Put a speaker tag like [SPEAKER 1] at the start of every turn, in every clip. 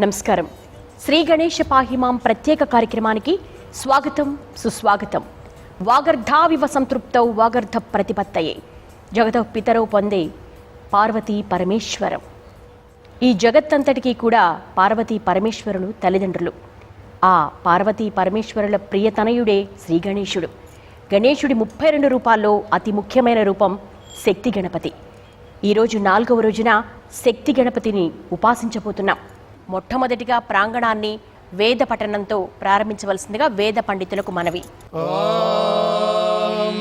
[SPEAKER 1] నమస్కారం. శ్రీ గణేష పాహిమాం ప్రత్యేక కార్యక్రమానికి స్వాగతం, సుస్వాగతం. వాగర్ధావివ సంతృప్తౌ వాగర్ధ ప్రతిపత్తయే జగతః పితరౌ పొందే పార్వతీ పరమేశ్వరం. ఈ జగత్తంతటికీ కూడా పార్వతీ పరమేశ్వరులు తల్లిదండ్రులు. ఆ పార్వతీ పరమేశ్వరుల ప్రియతనయుడే శ్రీ గణేశుడు. గణేశుడి 32 రూపాల్లో అతి ముఖ్యమైన రూపం శక్తి గణపతి. ఈరోజు 4వ రోజున శక్తి గణపతిని ఉపాసించబోతున్నాం. మొట్టమొదటిగా ప్రాంగణాన్ని వేద పఠనంతో ప్రారంభించవలసిందిగా వేద పండితులకు మనవి.
[SPEAKER 2] ఓం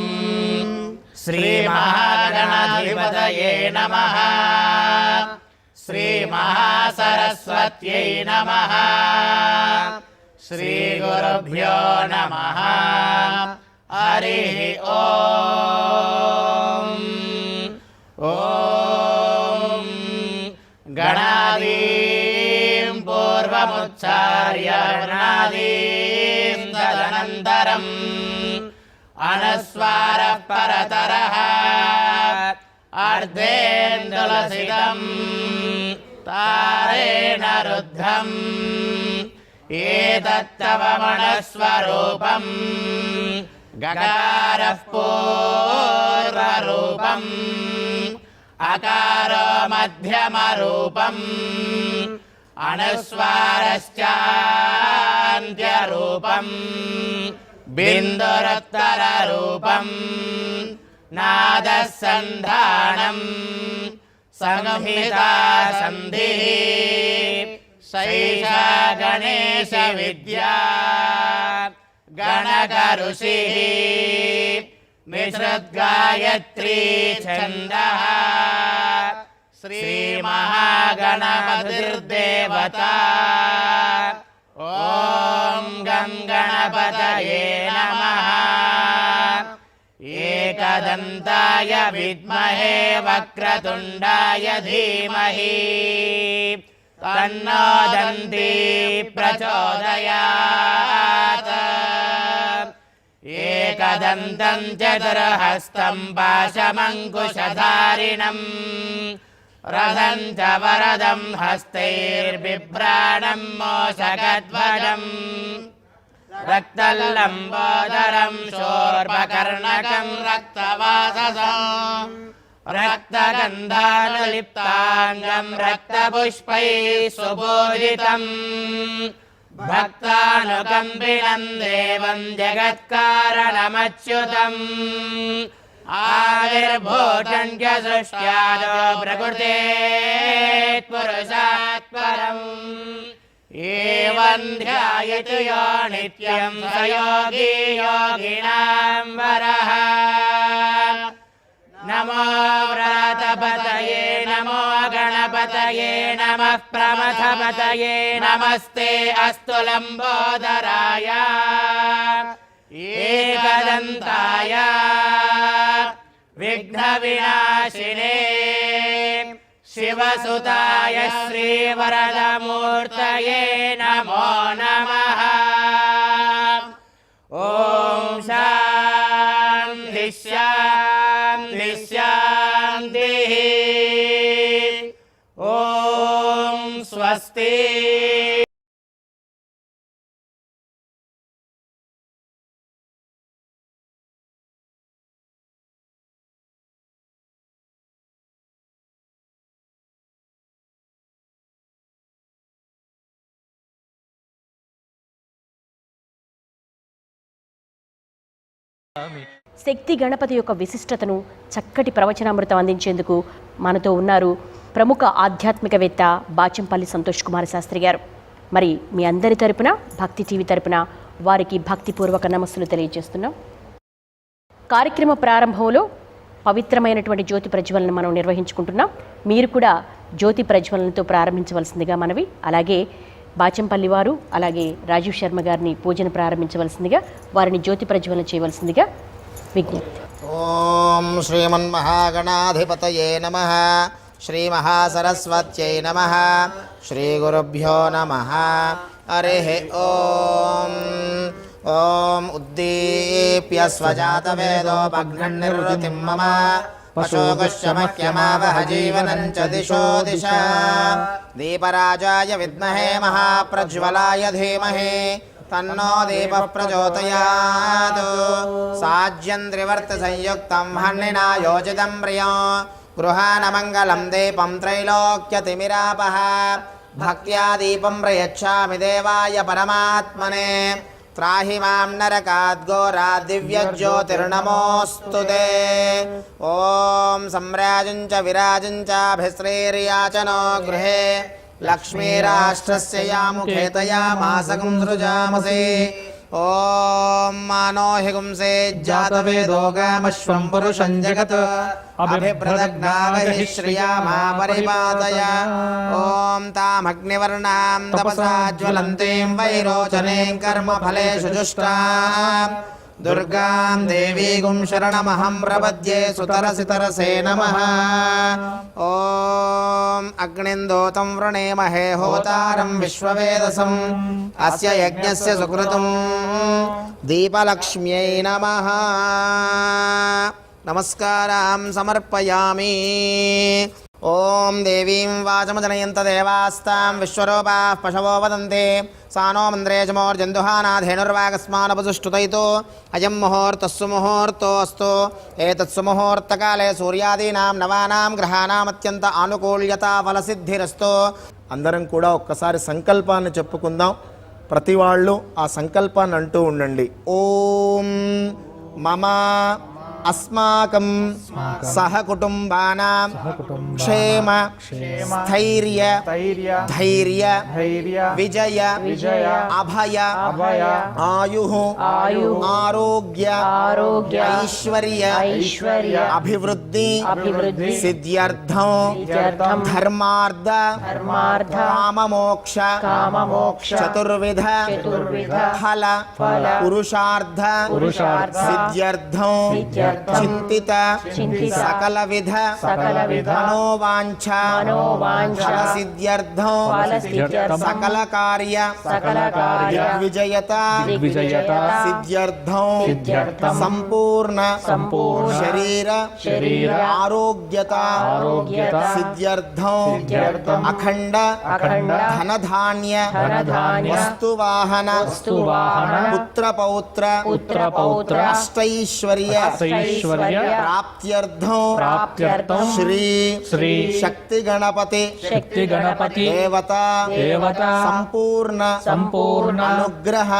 [SPEAKER 2] శ్రీ మహాగణాధిపతయే నమః. శ్రీ మహాసరస్వత్యై నమః. శ్రీ గురుభ్యో నమః. హరి ఓం. ఓం గణాదీం పూర్వముచ్చార్య గణాదీం తదనంతరం అనస్వారః పరతరః అర్ధేందులసితం తారేణ రుద్ధం ఏతత్తవ మనస్వరూపం గకారః పూర్వరూపం అకారో మధ్యమరూపం అనుస్వారశ్చాంత్యరూపం బిందురుత్తరరూపం నాదః సంధానం సంహితా సంధిః సైషా గణేశ విద్యా గణక ఋషిః మిశ్రద్గాయత్రీ ఛందః శ్రీ మహాగణపతిర్దేవతా. ఓం గం గణపతయే నమః. ఏకదంతాయ విద్మహే వక్రతుండాయ ధీమహి తన్నో దంతి ప్రచోదయాత్. ఏకదంతం చతుర్హస్తం పాశమంకుశధారిణం రథం చ వరదం హస్తైర్బిభ్రాణం మోషకధ్వజం రక్తల్లంబోదరం శూర్పకర్ణకం రక్తవాససం రక్తగంధానులిప్తాంగం రక్తపుష్పైః సుపూజితం భక్తానుకంపినం దేవం జగత్కారణమచ్యుతం ఆవిర్భూతం సృష్ట్యాదో ప్రకృతేః పురుషాత్ పరం. ఏవం ధ్యాయతి యో నిత్యం స యోగీ యోగినాం వరః. నమో వ్రతపతయే నమో గణపతయే నమః ప్రమథపతయే నమస్తే అస్తు లంబోదరాయ ఏకదంతాయ విఘ్న వినాశినే శివసుతాయ శ్రీవరదమూర్తయే నమో నమః. ఓం శాంతి శాంతి శాంతిః. ఓం స్వస్తి.
[SPEAKER 1] శక్తి గణపతి యొక్క విశిష్టతను చక్కటి ప్రవచనామృతం అందించేందుకు మనతో ఉన్నారు ప్రముఖ ఆధ్యాత్మికవేత్త బాచంపల్లి సంతోష్ కుమార్ శాస్త్రి గారు. మరి మీ అందరి తరపున భక్తి టీవీ తరపున వారికి భక్తిపూర్వక నమస్సులు తెలియజేస్తున్నాం. కార్యక్రమ ప్రారంభంలో పవిత్రమైనటువంటి జ్యోతి ప్రజ్వలన మనం నిర్వహించుకుంటున్నాం. మీరు కూడా జ్యోతి ప్రజ్వలనతో ప్రారంభించవలసిందిగా మనవి. అలాగే బాచంపల్లి వారు అలాగే రాజీవ్ శర్మ గారిని పూజను ప్రారంభించవలసిందిగా, వారిని జ్యోతి ప్రజ్వలన చేయవలసిందిగా విజ్ఞప్తి.
[SPEAKER 2] ఓం శ్రీమన్మహాగణాధిపతయే నమః. శ్రీ మహాసరస్వత్యై నమః. శ్రీ గురుభ్యో నమః. హరి ఓం. ఓం ఉద్దీప్య స్వజాతవేదోపఘ్నన్నిర్వృతిం మమ पशोगश्च मह्यमावह जीवनं च दिशो दिशा दीपराजाय विद्महे महाप्रज्वलाय धीमहि तन्नो दीपः प्रचोदयात् साज्यन्द्रिवर्तसंयुक्तं हन्निना योजितं प्रियो गृहानमङ्गलं दीपं त्रैलोक्यतिमिरापः भक्त्या दीपं प्रयच्छामि देवाय परमात्मने त्राहि मां नरकाद् घोरात् दिव्यज्योतिर्नमोऽस्तु ते ॐ सम्राजं च विराजं चाभिश्रीर्याचनो गृहे लक्ष्मीराष्ट्रस्य यामुखे तया मासकं सृजामसि ॐ मानो हि गुंसे जातवेदो गामश्वं पुरुषं जगत् अभिप्रदग्नावहि श्रिया मा परिपादय ॐ तामग्निवर्णां तपसा ज्वलन्तीं वैरोचनीं कर्मफलेषु जुष्टां दुर्गां देवीगुं शरणमहं प्रपद्ये सुतरसितरसे नमः ॐ अग्निन्दोतं वृणेमहे होतारं विश्ववेदसम् अस्य यज्ञस्य सुकृतं दीपलक्ष्म्यै नमः नमस्कारां समर्पयामि ॐ देवीं वाचमजनयन्त देवास्तां विश्वरूपाः पशवो वदन्ति सानो मन्द्रे चमोर्जन्दुहानाधेनुर्वागस्मानपसुष्टुतैतो अयं मुहूर्तस्सु मुहूर्तोऽस्तु एतत्सु मुहूर्तकाले सूर्यादीनां नवानां ग्रहाणाम् अत्यंత ఆనుకూల్యతా ఫలసిద్ధిరస్తు అందరం కూడా ఒక్కసారి సంకల్పాన్ని చెప్పుకుందాం ప్రతి వాళ్ళు ఆ సంకల్పాన్ని అంటూ ఉండండి ఓం మమ अस्माकं सहकुटुम्बानां क्षेम स्थैर्य धैर्य विजय अभय आयुः आरोग्य ऐश्वर्य अभिवृद्धि सिद्ध्यर्थं धर्मार्थ काममोक्ष चतुर्विध फल पुरुषार्थ सिद्ध्यर्थं चिंतित सकलविध मनोवांछा सिद्ध्यर्थं सकल कार्य दिग्विजयता सिद्ध्यर्थं संपूर्ण शरीर आरोग्यता सिद्ध्यर्थं अखंड धनधान्य वस्तुवाहन पुत्र पौत्र अष्टैश्वर्य प्राप्त्यर्थं श्री शक्ति गणपति देवता संपूर्ण अनुग्रह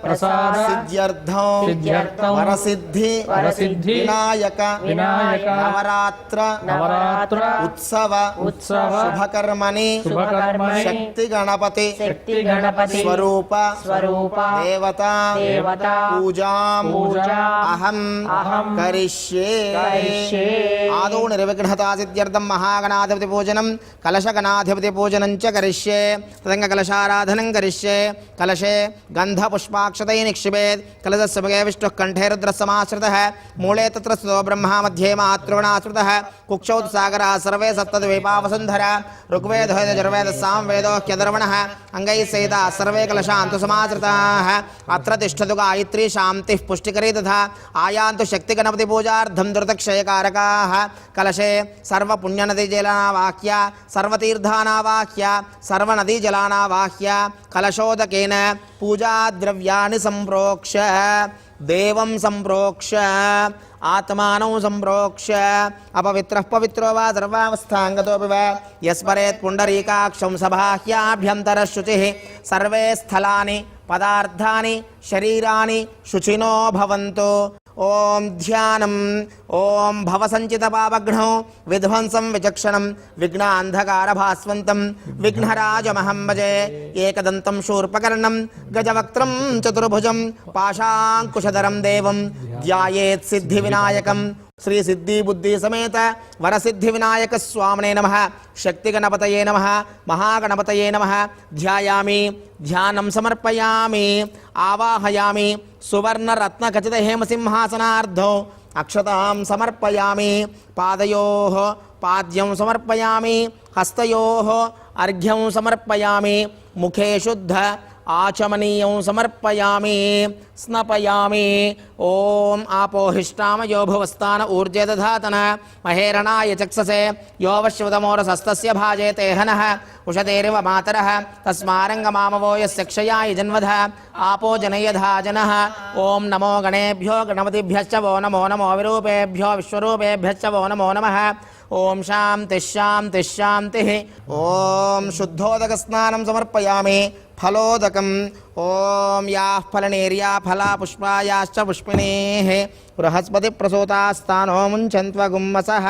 [SPEAKER 2] प्रसाद सिद्ध्यर्थं वरसिद्धि विनायक नवरात्र उत्सव शुभकर्मणि शक्ति गणपति स्वरूप देवता पूजां अहं करिष्ये आदौ निर्विघ्नता सिद्ध्यर्थं महागणाधिपति पूजनं कलशगणाधिपति पूजनं च करिष्ये तदंग कलशाराधनं करिष्ये कलशे गन्धपुष्पाक्षतै निक्षिपेत् कलशस्य मुखे विष्णुः कण्ठे रुद्रस्समाश्रितः मूले तत्र स्थितो ब्रह्मा मध्ये मातृगणाश्रितः कुक्षौ सागरः सर्वे सप्तद्वीपा वसुन्धरा ऋग्वेदो यजुर्वेदः सामवेदो ह्यधर्वणः अङ्गैः सहिताः सर्वे कलशान्तु समाश्रिताः अत्र तिष्ठतु गायत्री शान्तिः पुष्टिकरी तथा आयान्तु शक्ति गणपति पूजार्थं द्रुतक्षयकारकाः कलशे सर्वपुण्यनदीजलानावाह्य सर्वतीर्थानावाह्य सर्वनदीजलानावाह्य कलशोदकेन पूजाद्रव्याणि सम्प्रोक्ष्य देवं सम्प्रोक्ष्य आत्मानं सम्प्रोक्ष्य अपवित्रः पवित्रो वा सर्वावस्थाङ्गतोऽपि वा यस्मरेत् पुण्डरीकाक्षं सबाह्याभ्यन्तरः शुचिः सर्वे स्थलानि पदार्थानि शरीराणि शुचिनो भवन्तु ओम ध्यानम ओम भवसंचित पापघ्नौ विध्वंसं विचक्षणं विघ्नान्धकार भास्वन्तं विघ्नराजमहं भजे एकदन्तं शूर्पकर्णं गजवक्त्रं चतुर्भुजं पाशाङ्कुशधरं देवं ध्यायेत् सिद्धिविनायकं श्री सिद्धि बुद्धि समेत वरसिद्धि विनायक स्वामिने नमः शक्ति गणपतये नमः महागणपतये नमः ध्यायामि ध्यानं समर्पयामि आवाहयामि सुवर्ण रत्न खचित हेम सिंहासनार्धौ अक्षतां समर्पयामि पादयोः पाद्यं समर्पयामि हस्तयोः अर्घ्यं समर्पयामि मुखे शुद्ध ఆచమనీయం సమర్పయామి స్నపయామి. ఓం ఆపోహిష్టామయో భువస్థాన ఊర్జే దధాతన మహేరణాయ చక్షసే యో వశ్వతమోరసస్తస్య భాజేతే హనః ఉషతేరివ మాతరః తస్మారంగమామవో యస్య క్షయాయ జన్మధ ఆపో జనయధా జనః. ఓం నమో గణేభ్యో గణపతిభ్యశ్చ వో నమో నమో విరూపేభ్యో విశ్వరూపేభ్యశ్చ వో నమో నమః. ఓం శాంతి శాంతి శాంతి. ఓం శుద్ధోదక స్నానం సమర్పయామి ఫలోదకం. ఓం యాః ఫలనేర్యా ఫలా పుష్పాయాశ్చ పుష్పిణీః బృహస్పతి ప్రసూతాస్తానో ముంచన్త్వగుమ్మసః.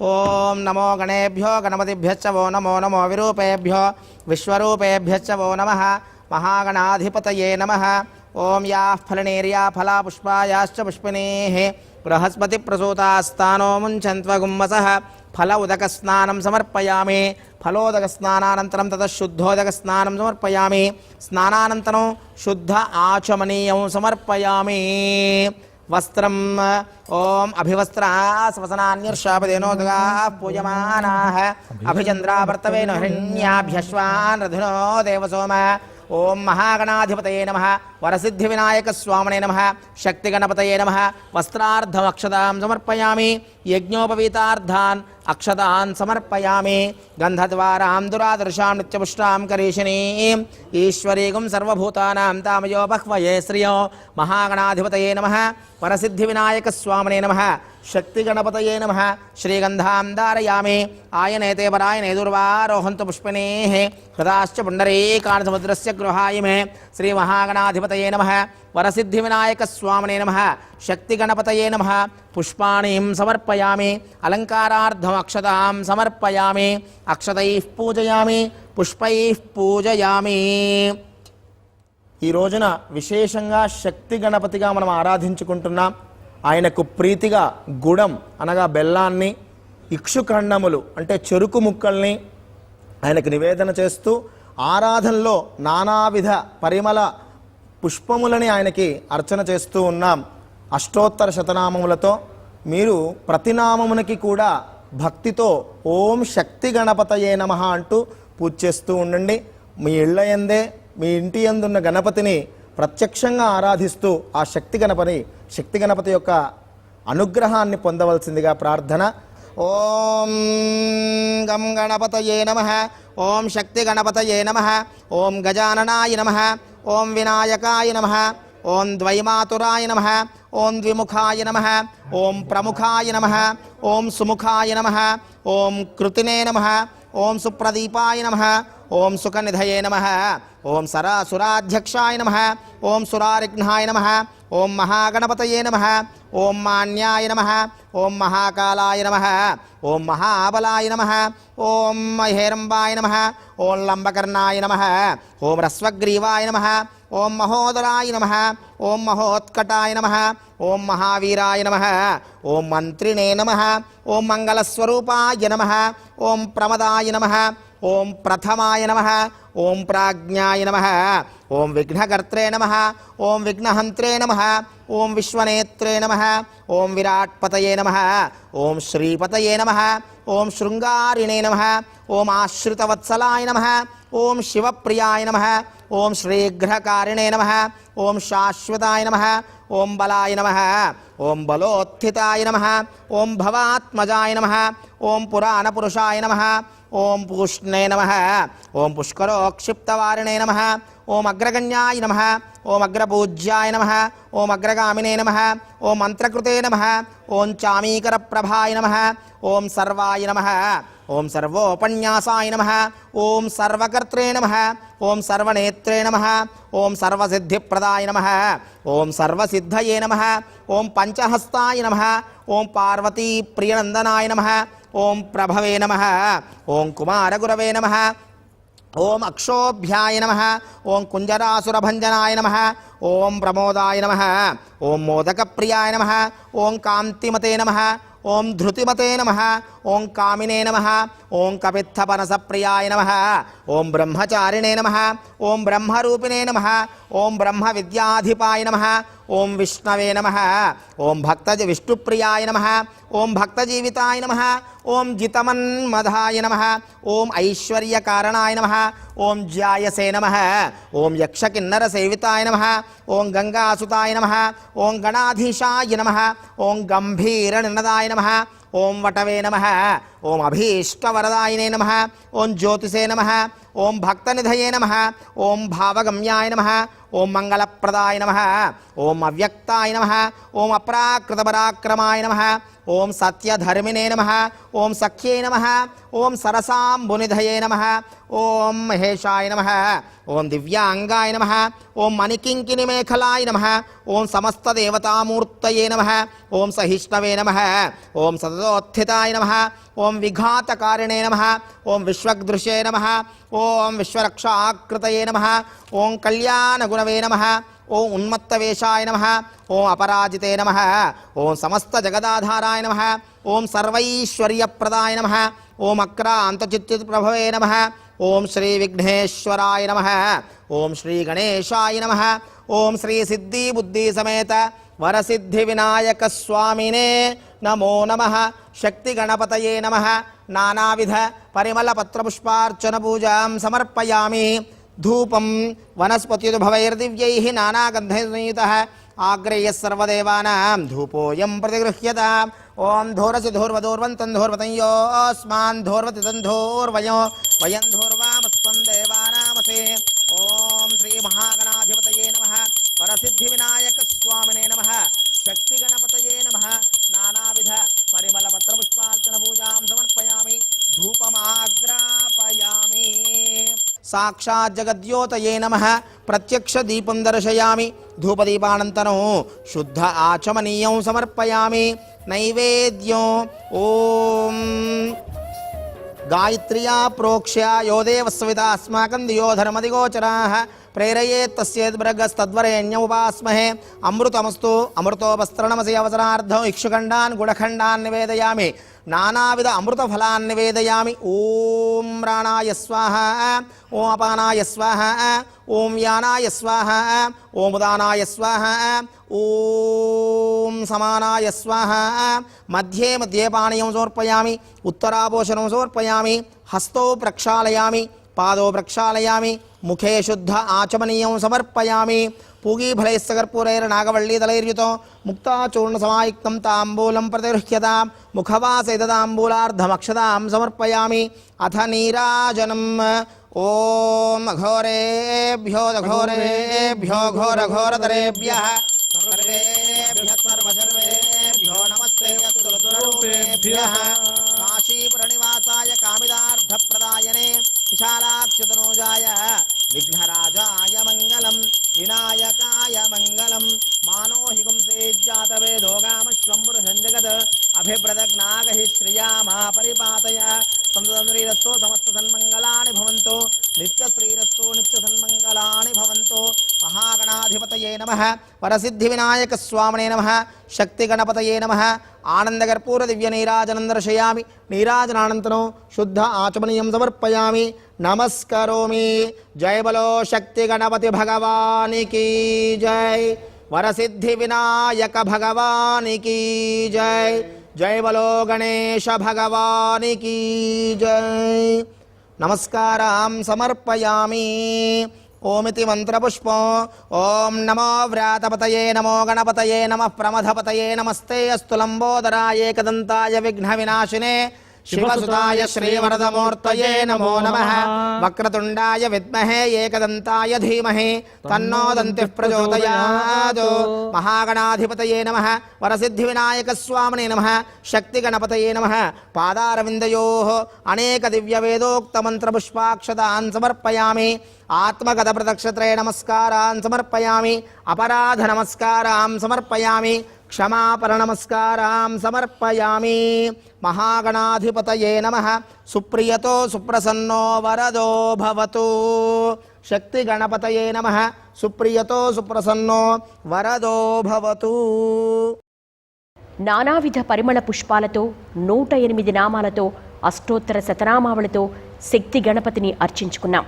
[SPEAKER 2] ఓం నమో గణేభ్యో గణపతిభ్యశ్చ వో నమో నమో విరూపేభ్యో విశ్వరూపేభ్యశ్చ వో నమః. మహాగణాధిపతయే నమః. ఓం యాః ఫలనేర్యా ఫలా పుష్పాయాశ్చ పుష్పిణీః బృహస్పతి ప్రసూతాస్తానో ముంచన్త్వగుమ్మసః. ఫల ఉదక స్నానం సమర్పయామి. ఫలోదక స్నానానంతరం తత శుద్ధోదక స్నానం సమర్పయామి. స్నానానంతరం శుద్ధ ఆచమనీయం సమర్పయామి. వస్త్రం. ఓం అభివస్త్రా స్వసనాన్యర్షాపదేనోదగా పూజమానాః అభిచంద్రావర్తవేన హిరణ్యాభ్యశ్వాన్ రథునో దేవసోమ. ఓం మహాగణాధిపతయే నమః. వరసిద్ధి వినాయక స్వామినే నమః. శక్తి గణపతయే నమః. వస్త్రార్థం అక్షతాం సమర్పయామి. యజ్ఞోపవీతార్థాన్ అక్షతాన్ సమర్పయామి. గంధద్వారాం దురాదర్శాం నిత్యపుష్టాం కరీషిణీం ఈశ్వరీగం సర్వభూతానాం తామయోపహ్వయే శ్రియో మహాగణాధిపతయే నమః. వరసిద్ధి వినాయక స్వామినే నమః. శక్తి గణపతయే నమః. శ్రీగంధాం ధారయామి. ఆయనేతే పరాయణే దుర్వారోహంతు పుష్పిణీః హృదాశ్చ పుండరీకాన్ సముద్రస్య గృహాయ మే. శ్రీ మహాగణాధిపతయే నమః. వరసిద్ధి వినాయక స్వామినే నమః. శక్తి గణపతయే నమః. పుష్పాణిం సమర్పయామి. అలంకారార్థం అక్షతాం సమర్పయామి. అక్షతైః పూజయామి. పుష్పైః పూజయామి. ఈ రోజున విశేషంగా శక్తి గణపతిగా మనం ఆరాధించుకుంటున్నాం. ఆయనకు ప్రీతిగా గుడం అనగా బెల్లాన్ని, ఇక్షుఖండములు అంటే చెరుకు ముక్కల్ని ఆయనకు నివేదన చేస్తూ ఆరాధనలో నానావిధ పరిమళ పుష్పములని ఆయనకి అర్చన చేస్తూ ఉన్నాం. అష్టోత్తర శతనామములతో మీరు ప్రతినామమునకి కూడా భక్తితో ఓం శక్తి గణపతయే నమః అంటూ పూజ చేస్తూ ఉండండి. మీ ఇళ్ళ యందే మీ ఇంటి యందున్న గణపతిని ప్రత్యక్షంగా ఆరాధిస్తూ ఆ శక్తి గణపతి యొక్క అనుగ్రహాన్ని పొందవలసిందిగా ప్రార్థన. ఓం గం గణపతయే నమః. ఓం శక్తి గణపతయే నమః. ఓం గజాననాయ నమః. ఓం వినాయకాయ నమః. ఓం ద్వైమాతురాయ నమః. ఓం ద్విముఖాయ నమః. ఓం ప్రముఖాయ నమః. ఓం సుముఖాయ నమః. ఓం కృతినే నమః. ఓం సుప్రదీపాయ నమః. ఓం సుఖనిధయే నమః. ఓం సురాధ్యక్షాయ నమః. ఓం సురారిఘ్నాయ నమః. ఓం మహాగణపతయే నమః. ఓం మాన్యాయ నమః. ఓం మహాకాలాయ నమః. ఓం మహాబలాయ నమః. ఓం మహేరంబాయ నమః. ఓం లంబకర్ణాయ నమః. ఓం రస్వగ్రీవాయ నమః. ఓం మహోదరాయ నమః. ఓం మహోత్కటాయ నమః. ఓం మహావీరాయ నమః. ఓం మంత్రిణే నమః. ఓం మంగళస్వరూపాయ నమః. ఓం ప్రమదాయ నమః. ఓం ప్రథమాయ నమః. ఓం ప్రాజ్ఞాయ నమః. ఓం విఘ్నకర్త్రే నమః. ఓం విఘ్నహంత్రే నమః. ఓం విశ్వనేత్రే నమః. ఓం విరాట్పతయే నమః. ఓం శ్రీపతయే నమః. ఓం శృంగారిణే నమః. ఓం ఆశ్రితవత్సలాయ నమః. ఓం శివప్రియాయ నమః. ఓం శ్రీఘ్రకారిణే నమః. ఓం శాశ్వతాయ నమః. ఓం బలాయ నమః. ఓం బలోత్థితాయ నమః. ఓం భవాత్మజాయ నమః. ఓం పురాణపురుషాయ నమః. ఓం పూష్ణే నమః. ఓం పుష్కరోక్షిప్తవారిణే నమః. ఓం అగ్రగణ్యాయ నమః. ఓం అగ్రపూజ్యాయ నమః. ఓం అగ్రగామినే నమః. ఓం మంత్రకృతే నమః. ఓం చామీకరప్రభాయ నమః. ఓం సర్వాయ నమః. ఓం సర్వోపన్యాసాయ నమః. ఓం సర్వకర్త్రే నమః. ఓం సర్వనేత్రే నమః. ఓం సర్వసిద్ధిప్రదాయ నమః. ఓం సర్వసిద్ధయే నమః. ఓం పంచహస్తాయ నమః. ఓం పార్వతీప్రియనందనాయ నమః. ఓం ప్రభవే నమః. ఓం కుమారగురవే నమః. ఓం అక్షోభ్యాయ నమః. ఓం కుంజరాసురభంజనాయ నమః. ఓం ప్రమోదాయ నమః. ఓం మోదకప్రియాయ నమః. ఓం కాంతిమతే నమః. ఓం ధృతిమతే నమః. ఓం కామినే నమః. ఓం కపిత్థపనసప్రియాయ నమః. ఓం బ్రహ్మచారిణే నమః. ఓం బ్రహ్మరూపిణే నమః. ఓం బ్రహ్మ విద్యాధిపాయ నమః. ఓం విష్ణవే నమః. ఓం విష్ణుప్రియాయ నమః. ఓం భక్తజీవితాయ నమః. ఓం జితమన్మధాయ నమః, ఓం ఐశ్వర్యకారణాయ నమః, ఓం జ్యాయసే నమః, ఓం యక్షకిన్నర సేవితాయ నమః, ఓం గంగాసుతాయ నమః, ఓం గణాధీశాయ నమః, ఓం గంభీరనినదాయ నమః, ఓం వటవే నమః, ఓం అభీష్టవరదాయనే నమః, ఓం జ్యోతిషే నమః, ఓం భక్తనిధయే నమః, ఓం భావగమ్యాయ నమః, ఓం మంగళప్రదాయ నమః, ఓం అవ్యక్తాయ నమః, ఓం అప్రాకృతపరాక్రమాయ నమః, ఓం సత్యధర్మినే నమః, ఓం సఖ్యే నమః, ఓం సరసాంబునిధయే నమః, ఓం మహేశాయ నమః, ఓం దివ్యాంగాయ నమః, ఓం మణికింకిణిమేఖలాయ నమః, ఓం సమస్తదేవతామూర్తయే నమః, ఓం సహిష్ణవే నమః, ఓం సతతోత్థితాయ నమః, ఓం విఘాతకారిణే నమః, ఓం విశ్వదృశే నమః, ఓం విశ్వరక్షాకృతయే నమః, ఓం కళ్యాణగుణవే నమః, ఓం ఉన్మత్తవేషాయ నమః, ఓం అపరాజితే నమః, ఓం సమస్త జగదాధారాయ నమః, ఓం సర్వైశ్వర్యప్రదాయ నమః, ఓం అక్రాంతచిత్ప్రభవే నమః, ఓం శ్రీ విఘ్నేశ్వరాయ నమః, ఓం శ్రీ గణేశాయ నమః, ఓం శ్రీ సిద్ధి బుద్ధి సమేత వరసిద్ధి వినాయక స్వామినే నమో నమః. శక్తి గణపతయే నమః. నానావిధ పరిమళ పత్రపుష్పార్చన పూజాం సమర్పయామి. ధూపం వనస్పత్యుద్భవైర్దివ్యైః నానాగంధైర్నియుతః ఆగ్రేయ సర్వదేవానాం ధూపోయం ప్రతిగృహ్యతాం. ఓం ధూరసి ధూర్వధూర్వంతం ధూర్వతం యోస్మాన్ ధూర్వతి ధూర్వయో వయం ధూర్వామస్వం దేవానామసే. ఓం శ్రీ మహాగణాధిపతయే నమః. వరసిద్ధి వినాయక స్వామినే నమః. శక్తి గణపతయే నమః. నానావిధ పరిమళ పత్రపుష్పార్చన పూజాం సమర్పయామి. ధూపమాగ్రాపయామి. సాక్షాత్ జగద్యోతయే నమః. ప్రత్యక్ష దీపం దర్శయామి. ధూపదీపానంతరం శుద్ధ ఆచమనీయం సమర్పయామి. నైవేద్యం ఓం గాయత్ర్యా ప్రోక్ష్య యో దేవస్విత అస్మాకం దియో ధర్మదిగోచరాః ప్రేరయేత్ తస్యేద్భ్రగస్తద్వరేణ్యం ఉపాస్మహే. అమృతమస్తు అమృతోపస్త్రణమసి అవసరార్థం ఇక్షుఖండాన్ గుడఖండాన్ నివేదయామి. నానావిధ అమృతఫలాన్ నివేదయామి. ఓం ప్రాణాయ స్వాహ, ఓం అపానాయ స్వాహ, ఓం వ్యానాయ స్వాహ, ఓం ఉదానాయ స్వాహ, ఓం సమానాయ స్వాహ. మధ్యే మధ్యే పానీయం సమర్పయామి. ఉత్తరాపోషణం సమర్పయామి. హస్తౌ ప్రక్షాళయామి. పాదో ప్రక్షాళయామి. ముఖే శుద్ధ ఆచమనీయం సమర్పయామి. పూగీఫలైస్సకర్పూరైర్నాగవల్లీదలైర్యుతో ముక్తాచూర్ణసమాయుక్తం తాంబూలం ప్రతిగృహ్యతాం. ముఖవాసే తాంబూలార్ధమక్షతాం సమర్పయామి. అథ నీరాజనం. ఓం ఘోరేభ్యో ఘోరేభ్యో ఘోరఘోరతరేభ్యః సర్వేభ్యః సర్వసర్వేభ్యో నమస్తే అస్తురూపేభ్యః. కాశీపురనివాసాయ కామిదార్థప్రదాయనే విశాలాక్షతనోజాయ విఘ్నరాజాయ మంగళం. వినాయకాయ మంగళం. మానోహిగుం సేజ్జాతవేదోగామశ్వంపురుషం జగత్ అభిప్రదగ్నాగహి శ్రియామా పరిపాతయ. సంతతంద్రీరస్తో సమస్త సన్మంగళాని భవంతు. నిత్యశ్రీరస్తో నిత్య సన్మంగళాని భవంతు. మహాగణాధిపతయే నమః. వరసిద్ధి వినాయక స్వామినే నమః. శక్తి గణపతయే నమః. ఆనందకర్పూర దివ్య నీరాజనం దర్శయామి. నీరాజనానంతరం శుద్ధ ఆచమనీయం సమర్పయామి. నమస్కరోమి. జయ బలో శక్తి గణపతి భగవానికి జై. వరసిద్ధి వినాయక భగవానికి జై. జయ బలో గణేశ భగవానికి జై. నమస్కారం సమర్పయామి. ఓమితి మంత్రపుష్పం. ఓం నమో వ్రాతపతయే నమో గణపతయే నమః ప్రమథపతయే నమస్తే అస్తు లంబోదరాయ ఏకదంతాయ విఘ్న వినాశినే శివసుతాయ శ్రీవరదమూర్తయే నమో నమః. వక్రతుండాయ విద్మహే ఏకదంతాయ ధీమహి తన్నో దంతిః ప్రచోదయాత్. మహాగణాధిపతయే నమః. వరసిద్ధి వినాయక స్వామినే నమః. శక్తి గణపతయే నమః. పాదారవిందయోః అనేక దివ్య వేదోక్త మంత్ర పుష్పాక్షతాన్ సమర్పయామి. ఆత్మగత ప్రదక్షత్రే నమస్కారాన్ సమర్పయామి. అపరాధ నమస్కారాం సమర్పయామి. క్షమాపణ నమస్కారాం సమర్పయామి. మహాగణాధిపతయే నమః. సుప్రియతో సుప్రసన్నో వరదో భవతు. శక్తి గణపతయే నమః. సుప్రియతో సుప్రసన్నో వరదో భవతు.
[SPEAKER 1] నానావిధ పరిమళ పుష్పాలతో 108 నామాలతో అష్టోత్తర శతనామావళితో శక్తి గణపతిని అర్చించుకున్నాం.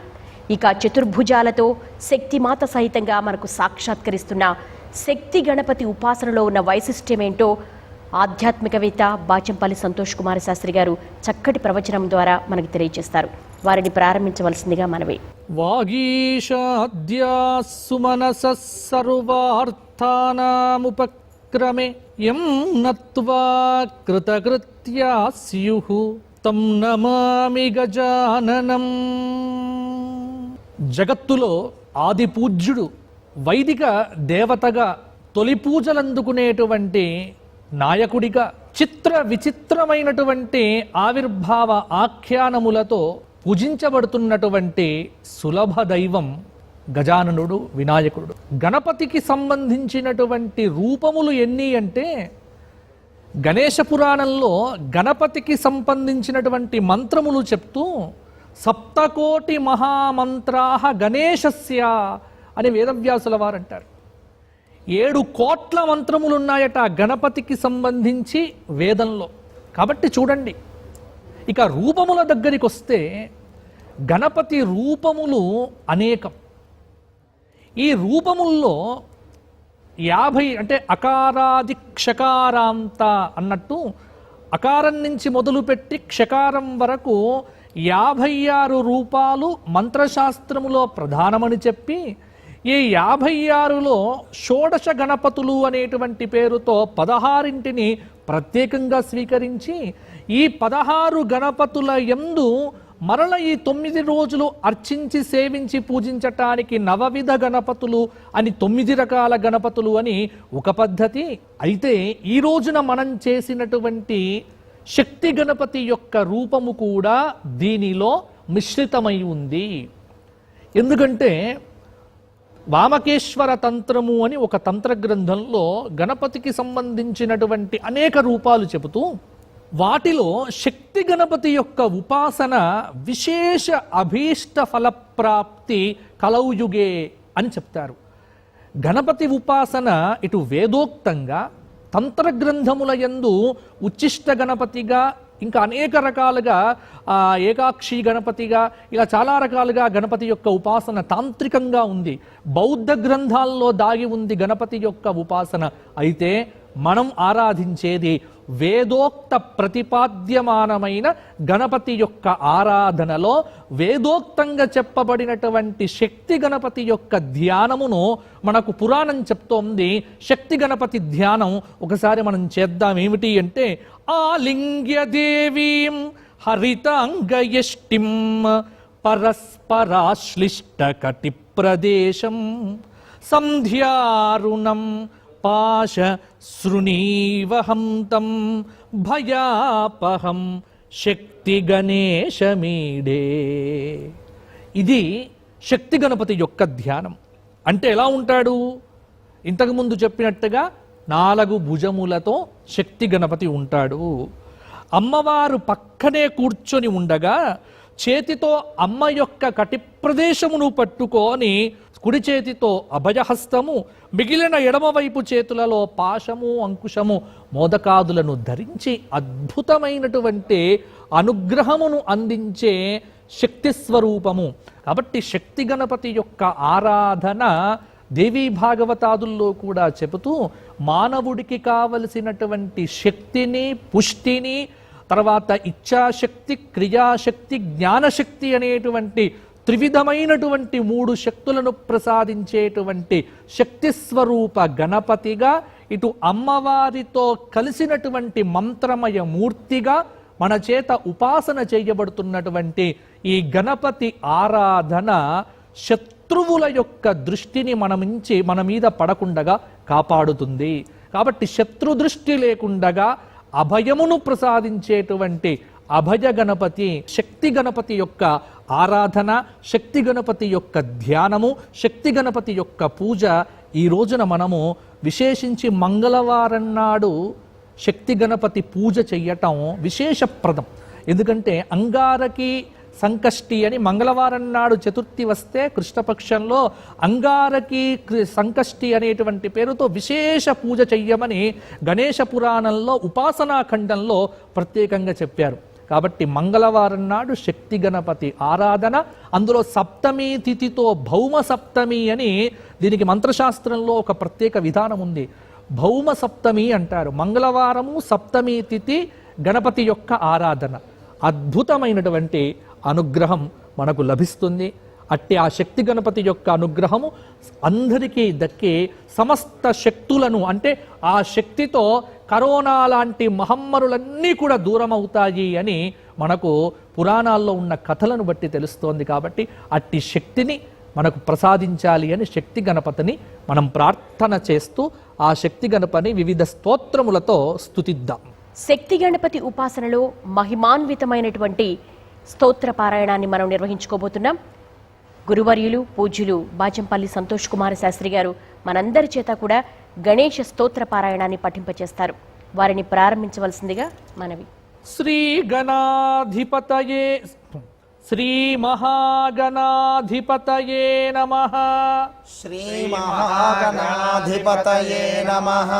[SPEAKER 1] ఇక చతుర్భుజాలతో శక్తిమాత సహితంగా మనకు సాక్షాత్కరిస్తున్న శక్తి గణపతి ఉపాసనలో ఉన్న వైశిష్ట్యమేంటో ఆధ్యాత్మికవేత్త బాచంపల్లి సంతోష్ కుమార్ శాస్త్రి గారు చక్కటి ప్రవచనం ద్వారా మనకు తెలియజేస్తారు. వారిని ప్రారంభించవలసిందిగా మనవి.
[SPEAKER 3] వాగీషాద్యా సుమనసః సర్వార్థానాముపక్రమే యం నత్వా కృతకృత్యా స్యుః తం నమామి గజాననం. జగత్తులో ఆది పూజ్యుడు వైదిక దేవతగా తొలి పూజలందుకునేటువంటి నాయకుడిగా చిత్ర విచిత్రమైనటువంటి ఆవిర్భావ ఆఖ్యానములతో పూజించబడుతున్నటువంటి సులభ దైవం గజాననుడు, వినాయకుడు. గణపతికి సంబంధించినటువంటి రూపములు ఎన్ని అంటే, గణేశ పురాణంలో గణపతికి సంబంధించినటువంటి మంత్రములు చెప్తూ సప్తకోటి మహామంత్రాహ గణేశస్య అని వేదవ్యాసుల వారు అంటారు. 7 కోట్ల మంత్రములు ఉన్నాయట గణపతికి సంబంధించి వేదంలో. కాబట్టి చూడండి, ఇక రూపముల దగ్గరికి వస్తే గణపతి రూపములు అనేకం. ఈ రూపముల్లో 50 అంటే అకారాది క్షకారాంత అన్నట్టు అకారం నుంచి మొదలుపెట్టి క్షకారం వరకు 56 రూపాలు మంత్రశాస్త్రములో ప్రధానమని చెప్పి, ఈ 56లో షోడశ గణపతులు అనేటువంటి పేరుతో 16ంటిని ప్రత్యేకంగా స్వీకరించి, ఈ 16 గణపతుల యందు మరల ఈ 9 రోజులు అర్చించి సేవించి పూజించటానికి నవవిధ గణపతులు అని 9 రకాల గణపతులు అని ఒక పద్ధతి అయితే, ఈ రోజున మనం చేసినటువంటి శక్తి గణపతి యొక్క రూపము కూడా దీనిలో మిశ్రితమై ఉంది. ఎందుకంటే వామకేశ్వర తంత్రము అని ఒక తంత్ర గ్రంథంలో గణపతికి సంబంధించినటువంటి అనేక రూపాలు చెబుతూ, వాటిలో శక్తి గణపతి యొక్క ఉపాసన విశేష అభీష్ట ఫలప్రాప్తి కలౌయుగే అని చెప్తారు. గణపతి ఉపాసన ఇటు వేదోక్తంగా, తంత్ర గ్రంథముల యందు ఉచ్చిష్ట గణపతిగా, ఇంకా అనేక రకాలుగా ఏకాక్షి గణపతిగా, ఇలా చాలా రకాలుగా గణపతి యొక్క ఉపాసన తాంత్రికంగా ఉంది. బౌద్ధ గ్రంథాల్లో దాగి ఉంది గణపతి యొక్క ఉపాసన. అయితే మనం ఆరాధించేది వేదోక్త ప్రతిపాద్యమానమైన గణపతి యొక్క ఆరాధనలో వేదోక్తంగా చెప్పబడినటువంటి శక్తి గణపతి యొక్క ధ్యానమును మనకు పురాణం చెప్తోంది. శక్తి గణపతి ధ్యానం ఒకసారి మనం చేద్దాం. ఏమిటి అంటే, ఆలింగ్య దేవీం హరితాంగయష్టిం పరస్పరాశ్లిష్ట కటి ప్రదేశం సంధ్యారుణం పాశ శృణీవహం తం భయాపహం శక్తి గణేశమీడే. ఇది శక్తి గణపతి యొక్క ధ్యానం. అంటే ఎలా ఉంటాడు? ఇంతకుముందు చెప్పినట్టుగా 4 భుజములతో శక్తి గణపతి ఉంటాడు. అమ్మవారు పక్కనే కూర్చొని ఉండగా చేతితో అమ్మ యొక్క కటి ప్రదేశమును పట్టుకొని, కుడి చేతితో అభయహస్తము, మిగిలిన ఎడమవైపు చేతులలో పాశము, అంకుశము, మోదకాదులను ధరించి అద్భుతమైనటువంటి అనుగ్రహమును అందించే శక్తి స్వరూపము. కాబట్టి శక్తి గణపతి యొక్క ఆరాధన దేవీ భాగవతాదుల్లో కూడా చెబుతూ, మానవుడికి కావలసినటువంటి శక్తిని, పుష్టిని, తర్వాత ఇచ్ఛాశక్తి, క్రియాశక్తి, జ్ఞానశక్తి అనేటువంటి త్రివిధమైనటువంటి 3 శక్తులను ప్రసాదించేటువంటి శక్తి స్వరూప గణపతిగా, ఇటు అమ్మవారితో కలిసినటువంటి మంత్రమయ మూర్తిగా మన చేత ఉపాసన చేయబడుతున్నటువంటి ఈ గణపతి ఆరాధన శత్రువుల యొక్క దృష్టిని మన మీద పడకుండగా కాపాడుతుంది. కాబట్టి శత్రు దృష్టి లేకుండగా అభయమును ప్రసాదించేటువంటి అభయ గణపతి, శక్తి గణపతి యొక్క ఆరాధన, శక్తి గణపతి యొక్క ధ్యానము, శక్తి గణపతి యొక్క పూజ ఈ రోజున మనము విశేషించి మంగళవారం నాడు శక్తి గణపతి పూజ చెయ్యటం విశేషప్రదం. ఎందుకంటే అంగారకి సంకష్టి అని మంగళవారం నాడు చతుర్థి వస్తే కృష్ణపక్షంలో అంగారకి సంకష్టి అనేటువంటి పేరుతో విశేష పూజ చెయ్యమని గణేశ పురాణంలో ఉపాసనా ఖండంలో ప్రత్యేకంగా చెప్పారు. కాబట్టి మంగళవారం నాడు శక్తి గణపతి ఆరాధన, అందులో సప్తమి తిథితో భౌమ సప్తమి అని దీనికి మంత్రశాస్త్రంలో ఒక ప్రత్యేక విధానం ఉంది. భౌమ సప్తమి అంటారు. మంగళవారము సప్తమి తిథి గణపతి యొక్క ఆరాధన. అద్భుతమైనటువంటి అనుగ్రహం మనకు లభిస్తుంది. అట్టి ఆ శక్తి గణపతి యొక్క అనుగ్రహము అందరికీ దక్కి సమస్త శక్తులను, అంటే ఆ శక్తితో కరోనా లాంటి మహమ్మారులన్నీ కూడా దూరం అవుతాయి అని మనకు పురాణాల్లో ఉన్న కథలను బట్టి తెలుస్తోంది. కాబట్టి అట్టి శక్తిని మనకు ప్రసాదించాలి అని శక్తి గణపతిని మనం ప్రార్థన చేస్తూ ఆ శక్తి గణపతిని వివిధ స్తోత్రములతో స్తుతిద్దాం.
[SPEAKER 1] శక్తి గణపతి ఉపాసనలో మహిమాన్వితమైనటువంటి స్తోత్ర పారాయణాన్ని మనం నిర్వహించుకోబోతున్నాం. గురువర్యులు పూజ్యులు బాచంపల్లి సంతోష్ కుమార శాస్త్రి గారు మనందరి చేత కూడా గణేష స్తోత్ర పారాయణాన్ని పఠింపచేస్తారు. వారిని ప్రారంభించవలసిందిగా మనవి.
[SPEAKER 3] శ్రీ గణాధిపతయే శ్రీ మహాగణాధిపతయే నమః.
[SPEAKER 4] శ్రీ మహాగణాధిపతయే నమః.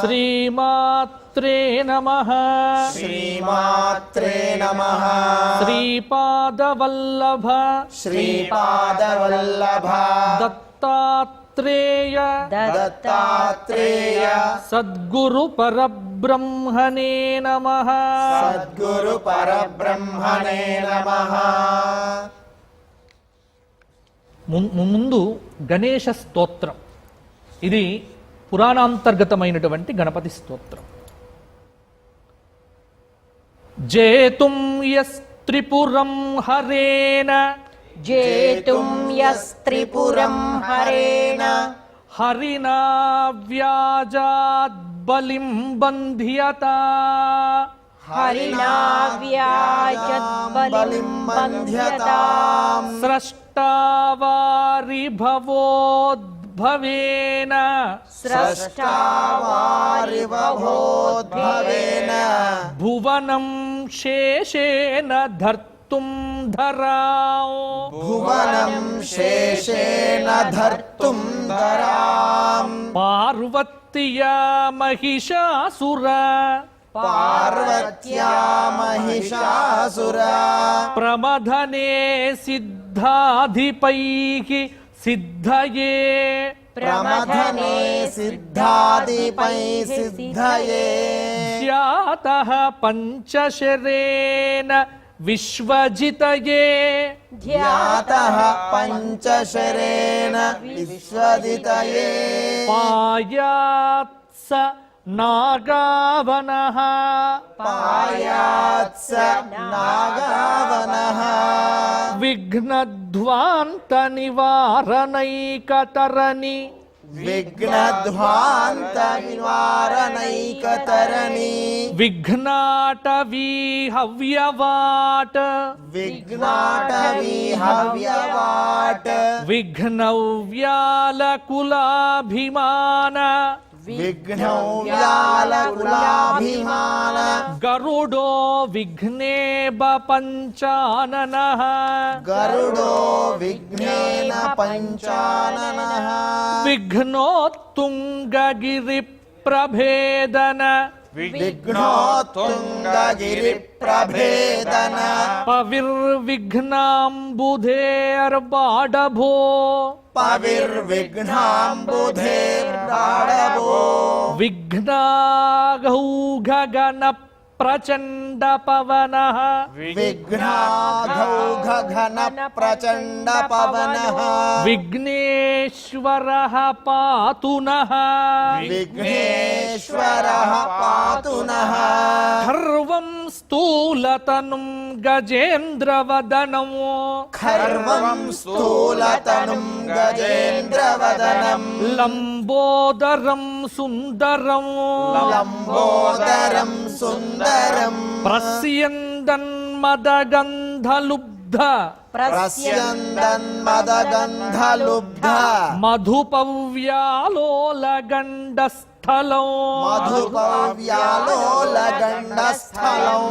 [SPEAKER 3] శ్రీమాత్రే నమః.
[SPEAKER 4] శ్రీమాత్రే నమః.
[SPEAKER 3] శ్రీపాదవల్లభ
[SPEAKER 4] శ్రీపాదవల్లభ
[SPEAKER 3] దత్తాత్రేయ
[SPEAKER 4] దత్తాత్రేయ
[SPEAKER 3] సద్గురు పరబ్రహ్మణే నమః.
[SPEAKER 4] సద్గురు పరబ్రహ్మణే నమః.
[SPEAKER 3] ముందు గణేశ స్తోత్రం. ఇది పురాణాంతర్గతమైనటువంటి గణపతి స్తోత్రం. జేతుం యస్త్రిపురం హరేణ
[SPEAKER 1] జేతుం యస్త్రిపురం హరేణ
[SPEAKER 3] హరినా వ్యాజాద్ బలిం బంధ్యత.
[SPEAKER 1] హరినా వ్యాజద్బలిం బంధ్యతాం.
[SPEAKER 3] స్రష్టావారి భవోద్భవేన
[SPEAKER 4] స్రష్టావారిభవోద్భవేన
[SPEAKER 3] భువనం శేషేన ధర్తుం ధరాం.
[SPEAKER 4] భువనం శేషేన ధర్తుం ధరాం.
[SPEAKER 3] పార్వత్యా మహిషాసుర
[SPEAKER 4] పార్వత్యా మహిషాసుర
[SPEAKER 3] ప్రమథనే సిద్ధాధిపైః సిద్ధయే.
[SPEAKER 4] ప్రమథనే సిద్ధాదిపై సిద్ధయే.
[SPEAKER 3] ధ్యాతః పంచశరేణ విశ్వజితయే.
[SPEAKER 4] ధ్యాతః పంచశరేణ విశ్వజితయే.
[SPEAKER 3] పాయాత్స నాగావనః
[SPEAKER 4] పాయాత్స నాగావనః.
[SPEAKER 3] విఘ్నధ్వాంత నివారణైకతరణి
[SPEAKER 4] విఘ్నధ్వాంత నివారణైకతరణి.
[SPEAKER 3] విఘ్నాటవీ హవ్యవాట
[SPEAKER 4] విఘ్నాటవీ హవ్యవాట.
[SPEAKER 3] విఘ్నవ్యాలకులాభిమాన
[SPEAKER 4] విఘ్నవ్యాలకులాభిమాన.
[SPEAKER 3] గరుడో విఘ్నేబ పంచాననః.
[SPEAKER 4] గరుడో విఘ్నేన పంచాననః.
[SPEAKER 3] విఘ్నోత్తుంగగిరి ప్రభేదన
[SPEAKER 4] విఘ్నోత్తుంగగిరి ప్రభేదన.
[SPEAKER 3] పవిర్విఘ్నాంబుధేర్బాడభో
[SPEAKER 4] పవిర్విఘ్నాంబుధేర్బాడభో.
[SPEAKER 3] విఘ్నాఘౌఘగణ ప్రచండ పవనః.
[SPEAKER 4] విఘ్నాఘౌఘఘన ప్రచండ పవనః.
[SPEAKER 3] విఘ్నేశ్వరః పాతు నః.
[SPEAKER 4] విఘ్నేశ్వరః పాతు నః.
[SPEAKER 3] ఖర్వం స్థూలతనుం గజేంద్రవదనం.
[SPEAKER 4] ఖర్వం స్థూలతనుం గజేంద్రవదనం.
[SPEAKER 3] లంబోదరం సుందరం.
[SPEAKER 4] లంబోదరం సుందరం.
[SPEAKER 3] ప్రస్యందన్మదగంధలుబ్ధ
[SPEAKER 4] ప్రస్యందన్మదగంధలుబ్ధ.
[SPEAKER 3] మధుపవ్యాలోలగండస్థలం.
[SPEAKER 4] మధుపవ్యాలోలగండస్థలం.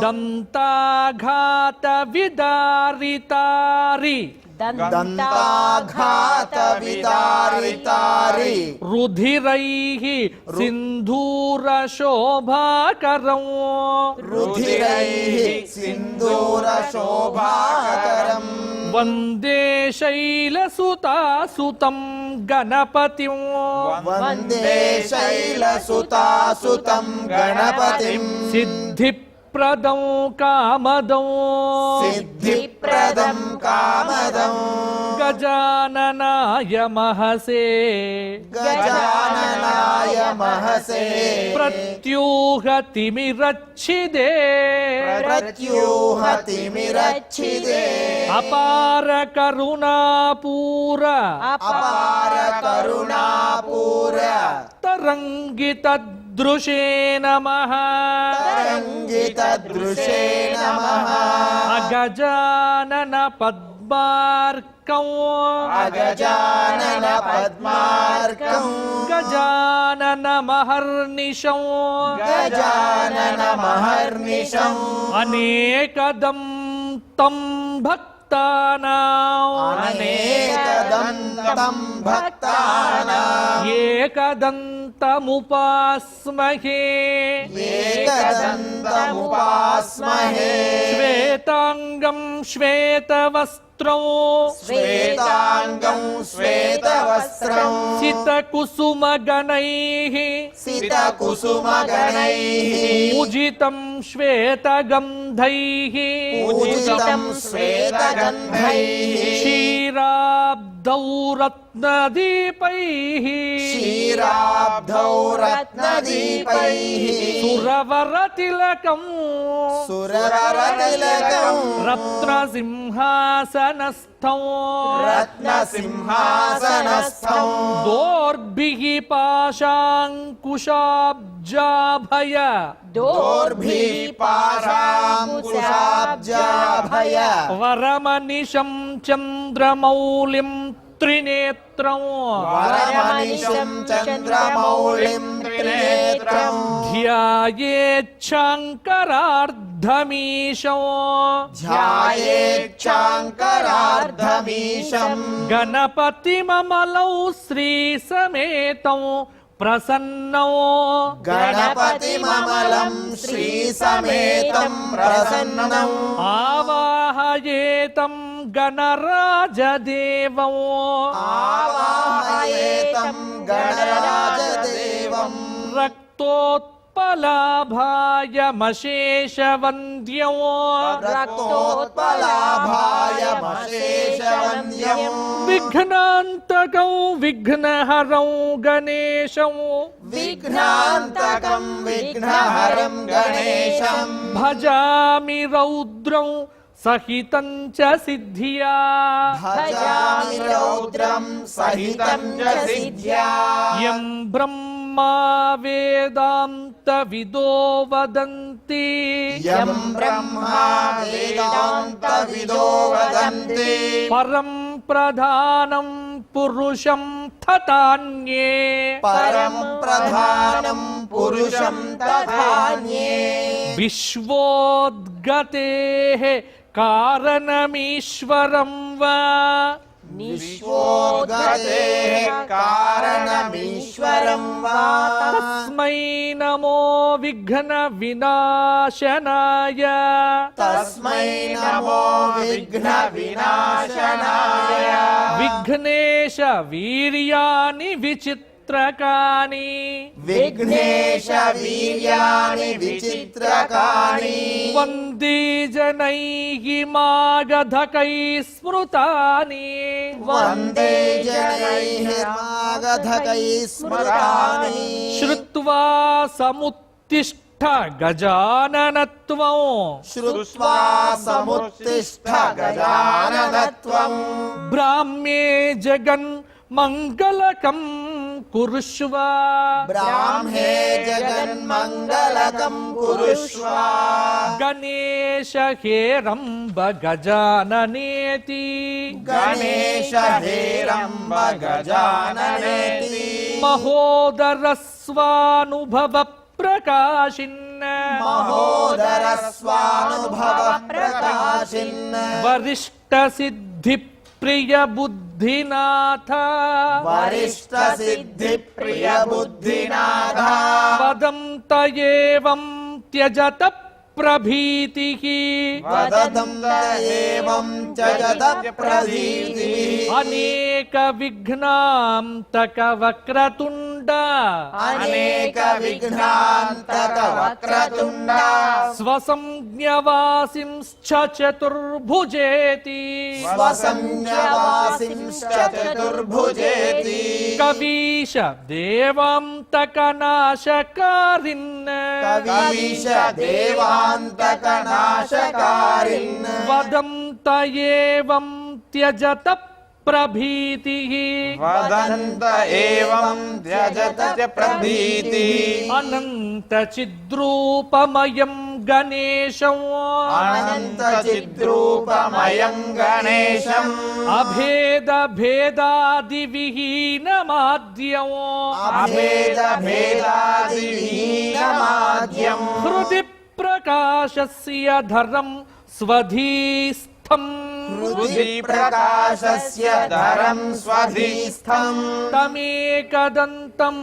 [SPEAKER 3] దంతాఘాత విదారితారి
[SPEAKER 4] దంతాఘాత విదారితారి
[SPEAKER 3] రుధిరైః సింధూర శోభాకరం
[SPEAKER 4] రుధిరైః సింధూర శోభాకరం
[SPEAKER 3] వందే శైలసుతాసుతం గణపతిం
[SPEAKER 4] వందే శైలసుతాసుతం గణపతిం
[SPEAKER 3] సిద్ధిప్రదం కామదం
[SPEAKER 4] సిద్ధిప్రదం కామదం
[SPEAKER 3] గజాననాయ మహసే
[SPEAKER 4] గజాననాయ మహసే
[SPEAKER 3] ప్రత్యూహతిమిరచ్చిదే
[SPEAKER 4] ప్రత్యూహతిమిరచ్చిదే
[SPEAKER 3] అపార కరుణాపూర
[SPEAKER 4] అపార కరుణాపూర
[SPEAKER 3] తరంగితదృశే నమః
[SPEAKER 4] తరంగితదృశే నమః
[SPEAKER 3] అగజానన పద్మార్కం
[SPEAKER 4] అగజానన పద్మార్కం
[SPEAKER 3] గజానన మహర్నిశం
[SPEAKER 4] గజానన మహర్నిశం
[SPEAKER 3] అనేకదం తం భక్తానాం
[SPEAKER 4] అనేకదంతం భక్తానాం
[SPEAKER 3] ఏకదంతముపాస్మహే
[SPEAKER 4] ఏకదంతముపాస్మహే
[SPEAKER 3] శ్వేతాంగం శ్వేతవస్త్రం
[SPEAKER 4] శ్వేతాంగం శ్వేతవస్త్రం
[SPEAKER 3] సితకుసుమగణైః
[SPEAKER 4] సితకుసుమగణైః
[SPEAKER 3] పూజితం శ్వేతగంధైః
[SPEAKER 4] పూజితం శ్వేతగంధైః
[SPEAKER 3] క్షీరాబ్ధౌ రత్నదీపైః
[SPEAKER 4] క్షీరాబ్ధౌ రత్నదీపైః
[SPEAKER 3] సురవరతిలకం
[SPEAKER 4] సురవరతిలకం
[SPEAKER 3] రత్నసింహాసనస్థం
[SPEAKER 4] రత్నసింహాసనస్థం
[SPEAKER 3] దోర్భిః పాశాంకుశాబ్జాభయ
[SPEAKER 4] దోర్భిః పాశాంకుశాబ్జాభయ
[SPEAKER 3] వరమనిశం చంద్రమౌళిం త్రినేత్రం
[SPEAKER 4] వరమనిశం చంద్రమౌళిం త్రినేత్రం
[SPEAKER 3] ధ్యాయేచ్ఛాంకరార్ధమీశం
[SPEAKER 4] ధ్యాయేచ్ఛాంకరార్ధమీశం
[SPEAKER 3] గణపతిమమలౌ శ్రీసమేతం ప్రసన్నం
[SPEAKER 4] గణపతిమమలం శ్రీసమేతం ప్రసన్నం
[SPEAKER 3] ఆవాహయేతం గణరాజదేవం
[SPEAKER 4] ఆవాహయేతం గణరాజదేవం
[SPEAKER 3] రక్తోత్పలాభాయమశేషవంద్యం
[SPEAKER 4] రక్తోత్పలాభాయమశేషవంద్యం
[SPEAKER 3] విఘ్నాంతకం విఘ్నహరం గణేశం
[SPEAKER 4] విఘ్నాంతకం విఘ్నహరం గణేశం
[SPEAKER 3] భజామి రౌద్రం సహితం చ సిద్ధ్యా
[SPEAKER 4] భజామి రౌద్రం సహితం చ సిద్ధ్యా
[SPEAKER 3] యం బ్రహ్మా వేదాంత విదో వదంతి
[SPEAKER 4] యం బ్రహ్మా వేదాంత విదో వదంతి
[SPEAKER 3] పరం ప్రధానం పురుషం తథాన్యే
[SPEAKER 4] పరం ప్రధానం పురుషం తథాన్యే
[SPEAKER 3] విశ్వోద్గతేః కారణమీశ్వరం వా
[SPEAKER 4] విశ్వోద్గతేః కారణమీశ్వరం వా
[SPEAKER 3] తస్మై నమో విఘ్న వినాశనాయ
[SPEAKER 4] తస్మై నమో విఘ్న వినాశనాయ
[SPEAKER 3] విఘ్నేశ వీర్యాని విచిత్రకాని
[SPEAKER 4] విఘ్నేశ వీర్యాని విచిత్రకాని
[SPEAKER 3] వందే జనైః మాగధకై స్మృతాని
[SPEAKER 4] వందే జనైః మాగధకై స్మృతాని
[SPEAKER 3] శ్రుత్వా సముత్తిష్ఠ గజాననత్వం
[SPEAKER 4] శ్రుత్వా సముత్తిష్ఠ గజాననత్వం
[SPEAKER 3] బ్రాహ్మ్యే జగన్ మంగళకం కురుష్వ
[SPEAKER 4] బ్రాహ్మే జగన్మంగళకం కురుష్వ
[SPEAKER 3] గణేశ హేరంబ గజాననేతి
[SPEAKER 4] గణేశ హేరంబ గజాననేతి
[SPEAKER 3] మహోదర స్వానుభవ ప్రకాశిన్న
[SPEAKER 4] మహోదర స్వానుభవ ప్రకాశిన్
[SPEAKER 3] వరిష్ట సిద్ధి ప్రియ బుద్ధినాథ
[SPEAKER 4] వరిష్ఠ సిద్ధి ప్రియ బుద్ధినాథ
[SPEAKER 3] వదంత ఏవం త్యజత ప్రభీతిః
[SPEAKER 4] వదదంత ఏవం త్యజత ప్రధీతిః
[SPEAKER 3] అనేక విఘ్నాంతక వక్రతుండ
[SPEAKER 4] అనేక విఘ్నాంతక వక్రతుండ
[SPEAKER 3] స్వసంజ్ఞవాసింశ్చ చతుర్భుజేతి
[SPEAKER 4] స్వసంజ్ఞవాసింశ్చ చతుర్భుజేతి
[SPEAKER 3] కవీశ దేవాంతక నాశకారిన్
[SPEAKER 4] కవీశ దేవాంతక నాశకారిన్
[SPEAKER 3] వదంత ఏవం త్యజత ప్రభీతిః
[SPEAKER 4] వదంత ఏవం త్యజత ప్రభీతి
[SPEAKER 3] అనంత చిద్రూపమయం గణేశం
[SPEAKER 4] అనంత చిద్రూపమయం గణేశం
[SPEAKER 3] అభేద భేదాది విహీనమాద్యం
[SPEAKER 4] అభేద భేదాది విహీనమాద్యం
[SPEAKER 3] హృది ప్రకాశస్య ధరం స్వధీస్థం
[SPEAKER 4] హృది ప్రకాశస్య ధరం స్వధీస్థం
[SPEAKER 3] తమేకదంతం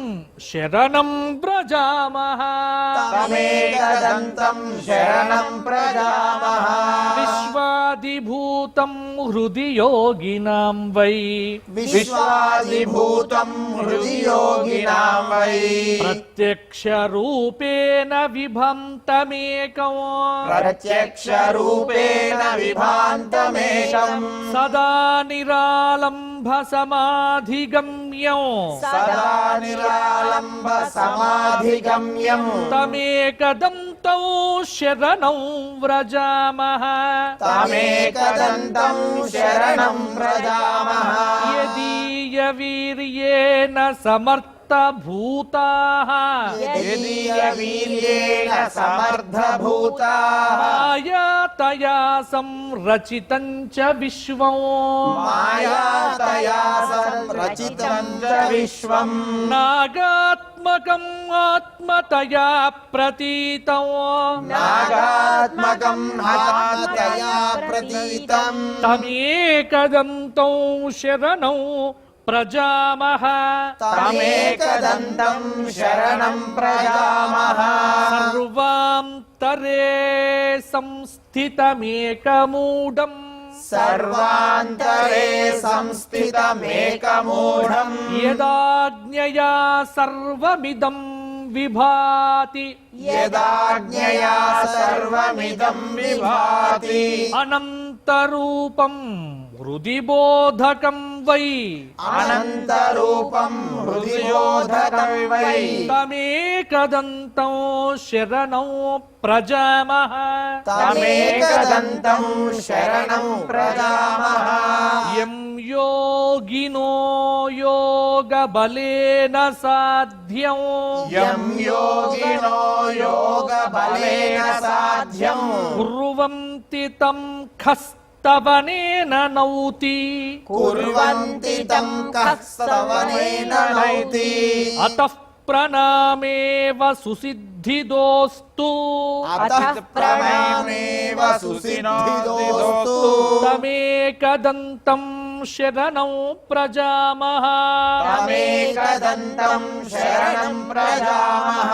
[SPEAKER 3] శరణం వ్రజామః
[SPEAKER 4] తమేకదంతం శరణం ప్రజామః
[SPEAKER 3] విశ్వాదిభూతం హృది యోగినాం వై
[SPEAKER 4] విశ్వాదిభూతం హృది యోగినాం వై
[SPEAKER 3] ప్రత్యక్ష రూపేణ విభంతమేకం
[SPEAKER 4] ప్రత్యక్ష రూపేణ విభాంతమేకం
[SPEAKER 3] సదా నిరాలంభ సమాధిగమ్యం
[SPEAKER 4] సదా నిరాలంబ సమాధిగమ్యం
[SPEAKER 3] తమేకదంతం శరణం వ్రజామః
[SPEAKER 4] తమేకదంతం శరణం ప్రజామః
[SPEAKER 3] యదీయ వీర్యేణ సమర్థభూతాః
[SPEAKER 4] యదీయ వీర్యేణ సమర్థభూతాః
[SPEAKER 3] మాయాతయా సంరచితం చ విశ్వం
[SPEAKER 4] మాయాతయా సంరచితం చ విశ్వం
[SPEAKER 3] నాగాత్మకం ఆత్మతయా ప్రతీతం
[SPEAKER 4] నాగాత్మకం ఆత్మతయా ప్రతీతం
[SPEAKER 3] తమేకదంతం శరణం ప్రజామః
[SPEAKER 4] తమేకదంతం శరణం ప్రజామః
[SPEAKER 3] సర్వాంతరే సంస్థితమేకమూఢం
[SPEAKER 4] సర్వాంతరే సంస్థితమేకమూఢం
[SPEAKER 3] యదాజ్ఞయా సర్వమిదం విభాతి
[SPEAKER 4] యదాజ్ఞయా సర్వమిదం విభాతి
[SPEAKER 3] అనంతరూపం హృది బోధకం వై
[SPEAKER 4] అనంతరూపం హృదయోధకం వై
[SPEAKER 3] తమేకదంతం శరణం ప్రజామః
[SPEAKER 4] తమేకదంతం శరణం ప్రజామః
[SPEAKER 3] యం యోగినో యోగ బలేన సాధ్యం
[SPEAKER 4] యం యోగినో యోగ బలేన సాధ్యం
[SPEAKER 3] కుర్వంతి తం ఖస్తవనేన నౌతి
[SPEAKER 4] కుర్వంతి తం కస్తవనేన నైతి
[SPEAKER 3] అతః ప్రణామేవ సుసిద్ధిదోస్తు
[SPEAKER 4] అతః ప్రణామేవ సుసిద్ధిదోస్తు
[SPEAKER 3] తమేకదంతం శరణం ప్రజామః
[SPEAKER 4] తమేకదంతం శరణం ప్రజామః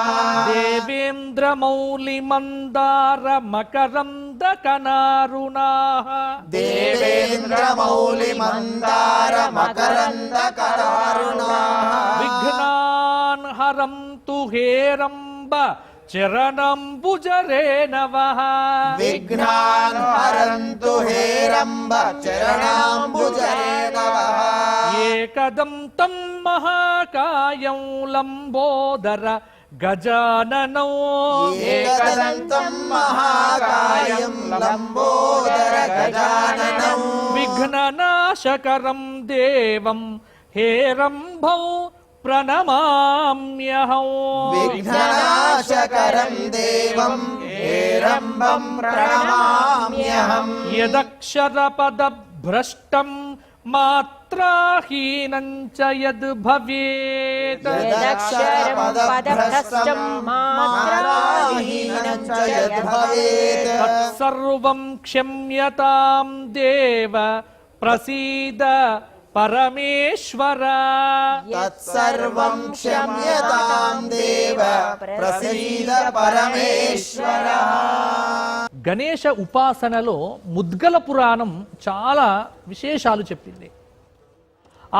[SPEAKER 3] దేవేంద్రమౌళి మందార మకరంద కనారుణాః
[SPEAKER 4] దేవేంద్రమౌళి మందార మకరంద కరారుణాః
[SPEAKER 3] విఘ్నాన్ హరంతు హేరంబ చరణంబుజరేణవః
[SPEAKER 4] విఘ్నాన్ హరంతు హేరంబ చరణాంబుజరేణవః
[SPEAKER 3] ఏకదంతం మహాకాయం లంబోదర గజాననో
[SPEAKER 4] ఏకదంతం మహాకాయం లంబోదర గజాననం
[SPEAKER 3] విఘ్ననాశకరం దేవం హేరంభౌ ప్రణమామ్యహం
[SPEAKER 4] విఘ్ననాశకరం దేవం హేరంబం ప్రణమామ్యహం
[SPEAKER 3] యదక్షరపదభ్రష్టం మాత్రాహీనం చ యద్ భవేత్
[SPEAKER 1] యదక్షరం పదభ్రష్టం మాత్రాహీనం చ యద్ భవేత్
[SPEAKER 3] తత్సర్వం క్షమ్యతాం దేవ ప్రసీద పరమేశ్వర.
[SPEAKER 4] తత్సర్వం క్షమ్యతాం దేవ ప్రసీద పరమేశ్వర.
[SPEAKER 3] గణేశ ఉపాసనలో ముద్గల పురాణం చాలా విశేషాలు చెప్పింది.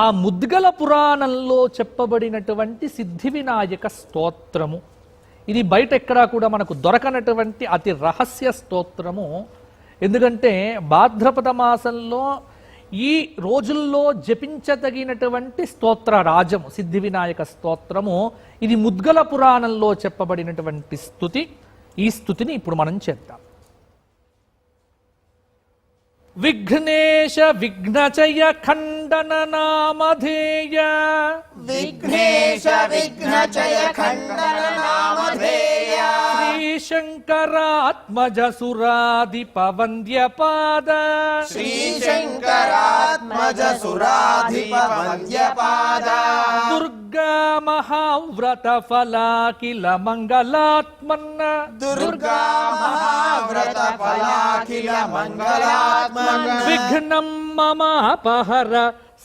[SPEAKER 3] ఆ ముద్గల పురాణంలో చెప్పబడినటువంటి సిద్ధి వినాయక స్తోత్రము, ఇది బయట ఎక్కడా కూడా మనకు దొరకనటువంటి అతి రహస్య స్తోత్రము. ఎందుకంటే భాద్రపద మాసంలో ఈ రోజుల్లో జపించదగినటువంటి స్తోత్ర రాజము సిద్ధి వినాయక స్తోత్రము. ఇది ముద్గల పురాణంలో చెప్పబడినటువంటి స్తుతి. ఈ స్తుతిని ఇప్పుడు మనం చేద్దాం. విఘ్నేశ విఘ్నచయ ఖండన నామధేయ,
[SPEAKER 4] విఘ్నేశ విఘ్నచయ ఖండన నామధేయ,
[SPEAKER 3] శ్రీశంకరాత్మజ సురాధిప వంద్యపాద,
[SPEAKER 4] శ్రీశంకరాత్మజ సురాధిప వంద్యపాద,
[SPEAKER 3] దుర్గా మహావ్రత ఫలాకిల మంగళాత్మన్న,
[SPEAKER 4] దుర్గా మహావ్రత ఫలాఖిల మంగళాత్మన్,
[SPEAKER 3] విఘ్నం మమాపహర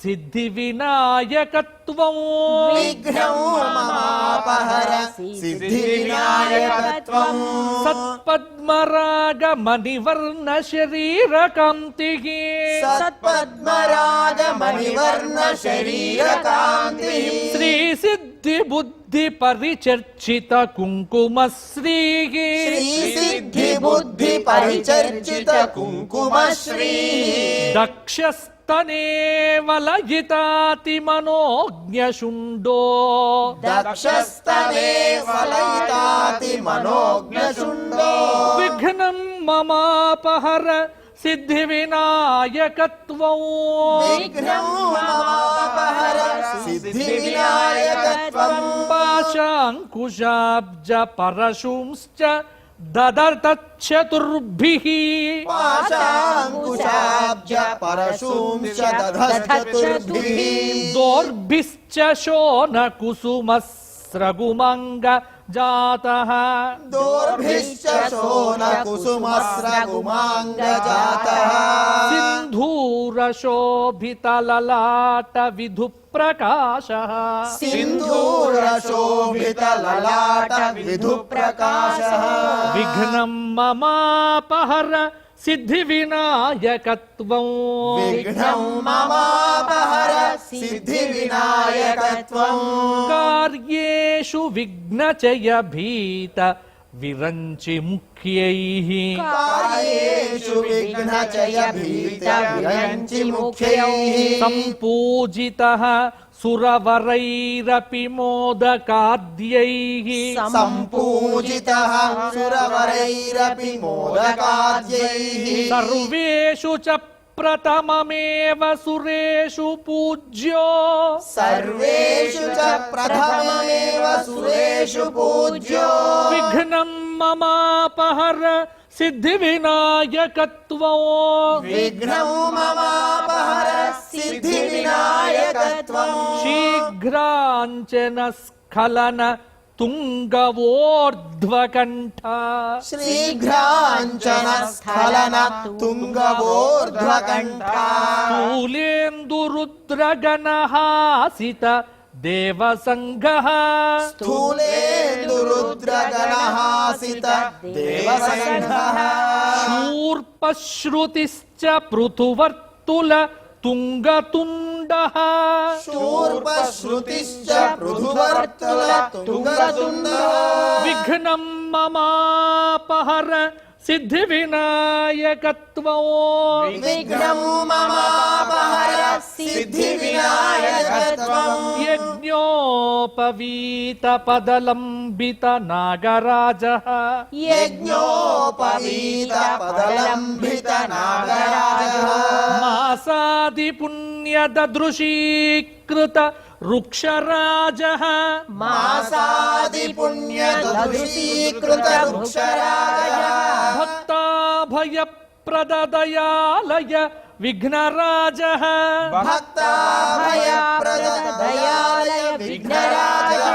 [SPEAKER 3] సిద్ధి వినాయకత్వం,
[SPEAKER 4] విఘ్నం మమాపహర సిద్ధి వినాయకత్వం,
[SPEAKER 3] సత్పద్మరాగ మణివర్ణ శరీర కాంతి,
[SPEAKER 4] సత్పద్మరాగ మణివర్ణ శరీర కాంతి,
[SPEAKER 3] శ్రీ సిద్ధి బుద్ధి పరిచర్చిత కుంకుమశ్రీ,
[SPEAKER 4] శ్రీ సిద్ధి బుద్ధి పరిచర్చిత కుంకుమశ్రీ,
[SPEAKER 3] దక్షస్తనే వలయితాతి మనోజ్ఞశుండో,
[SPEAKER 4] దక్షస్తనే ఫలయితాతి మనోజ్ఞశుండో,
[SPEAKER 3] విఘ్నం మమాపహర సిద్ధి వినాయకత్వం,
[SPEAKER 4] విఘ్నం మమాపహర సిద్ధి వినాయకత్వం,
[SPEAKER 3] పాశాంకుశాబ్జ పరశుంశ్చ దదర్తచతుర్భిః,
[SPEAKER 4] పాశాంకుశాబ్జ పరశుంశ్చ దధశ్చతుర్భిః,
[SPEAKER 3] దోర్భిశ్చ శోణకుసుమస్రగుమంగ జాతః,
[SPEAKER 4] దోర్భిశ్చ శోణకుసుమస్రగుమాంగజాతః,
[SPEAKER 3] సింధూరశోభితలలాట విధు ప్రకాశః,
[SPEAKER 4] సింధూరశోభితలలాట విధు ప్రకాశః,
[SPEAKER 3] విఘ్నం మమాపహర సిద్ధి వినాయకత్వం,
[SPEAKER 4] విఘ్నం మమాపహర సిద్ధి వినాయకత్వం,
[SPEAKER 3] కార్యేషు విఘ్నచయ భీత విరంచి ముఖ్యైః,
[SPEAKER 4] కార్యేషు విఘ్నచయ భీత విరంచి ముఖ్యైః,
[SPEAKER 3] సంపూజితః సురవరైరపి మోదకాద్యైః,
[SPEAKER 4] సంపూజితః సురవరైరపి మోదకాద్యైః,
[SPEAKER 3] సర్వేషు చ ప్రథమమేవ సురేషు పూజ్యో,
[SPEAKER 4] సర్వేషు చ ప్రథమమేవ సురేషు పూజ్యో,
[SPEAKER 3] విఘ్నం మమాపహర సిద్ధి వినాయకత్వం,
[SPEAKER 4] విఘ్నం మమాపహర సిద్ధి వినాయకత్వం,
[SPEAKER 3] శీఘ్రాంచన స్ఖలన తుంగవోర్ధ్వకంఠ,
[SPEAKER 4] శీఘ్రాంచన స్ఖలన తుంగవోర్ధ్వకంఠ,
[SPEAKER 3] స్థూలేందురుద్రగణహాసిత దేవసంఘః,
[SPEAKER 4] స్థూలేందురుద్రగణహాసిత దేవసంఘః,
[SPEAKER 3] శూర్పశ్రుతిశ్చ పృథువర్తుల తుంగతుండః,
[SPEAKER 4] శూర్పశ్రుతిశ్చ పృథువర్తుల తుంగతుండః,
[SPEAKER 3] విఘ్నం మమాపహర సిద్ధి వినాయకత్వం,
[SPEAKER 4] విఘ్నం మమాపహర సిద్ధి వినాయకత్వం,
[SPEAKER 3] యజ్ఞోపవీత పదలంబిత నాగరాజః,
[SPEAKER 4] యజ్ఞోపవీత పదలంబిత నాగరాజః,
[SPEAKER 3] మాసాది పుణ్యదృశీకృత వృక్షరాజః,
[SPEAKER 4] మాసాది పుణ్యదృశీకృత వృక్షరాజః,
[SPEAKER 3] భక్తాభయప్రదదయాలయ విఘ్నరాజః,
[SPEAKER 4] భక్తాభయప్రదయాలయ విఘ్నరాజః,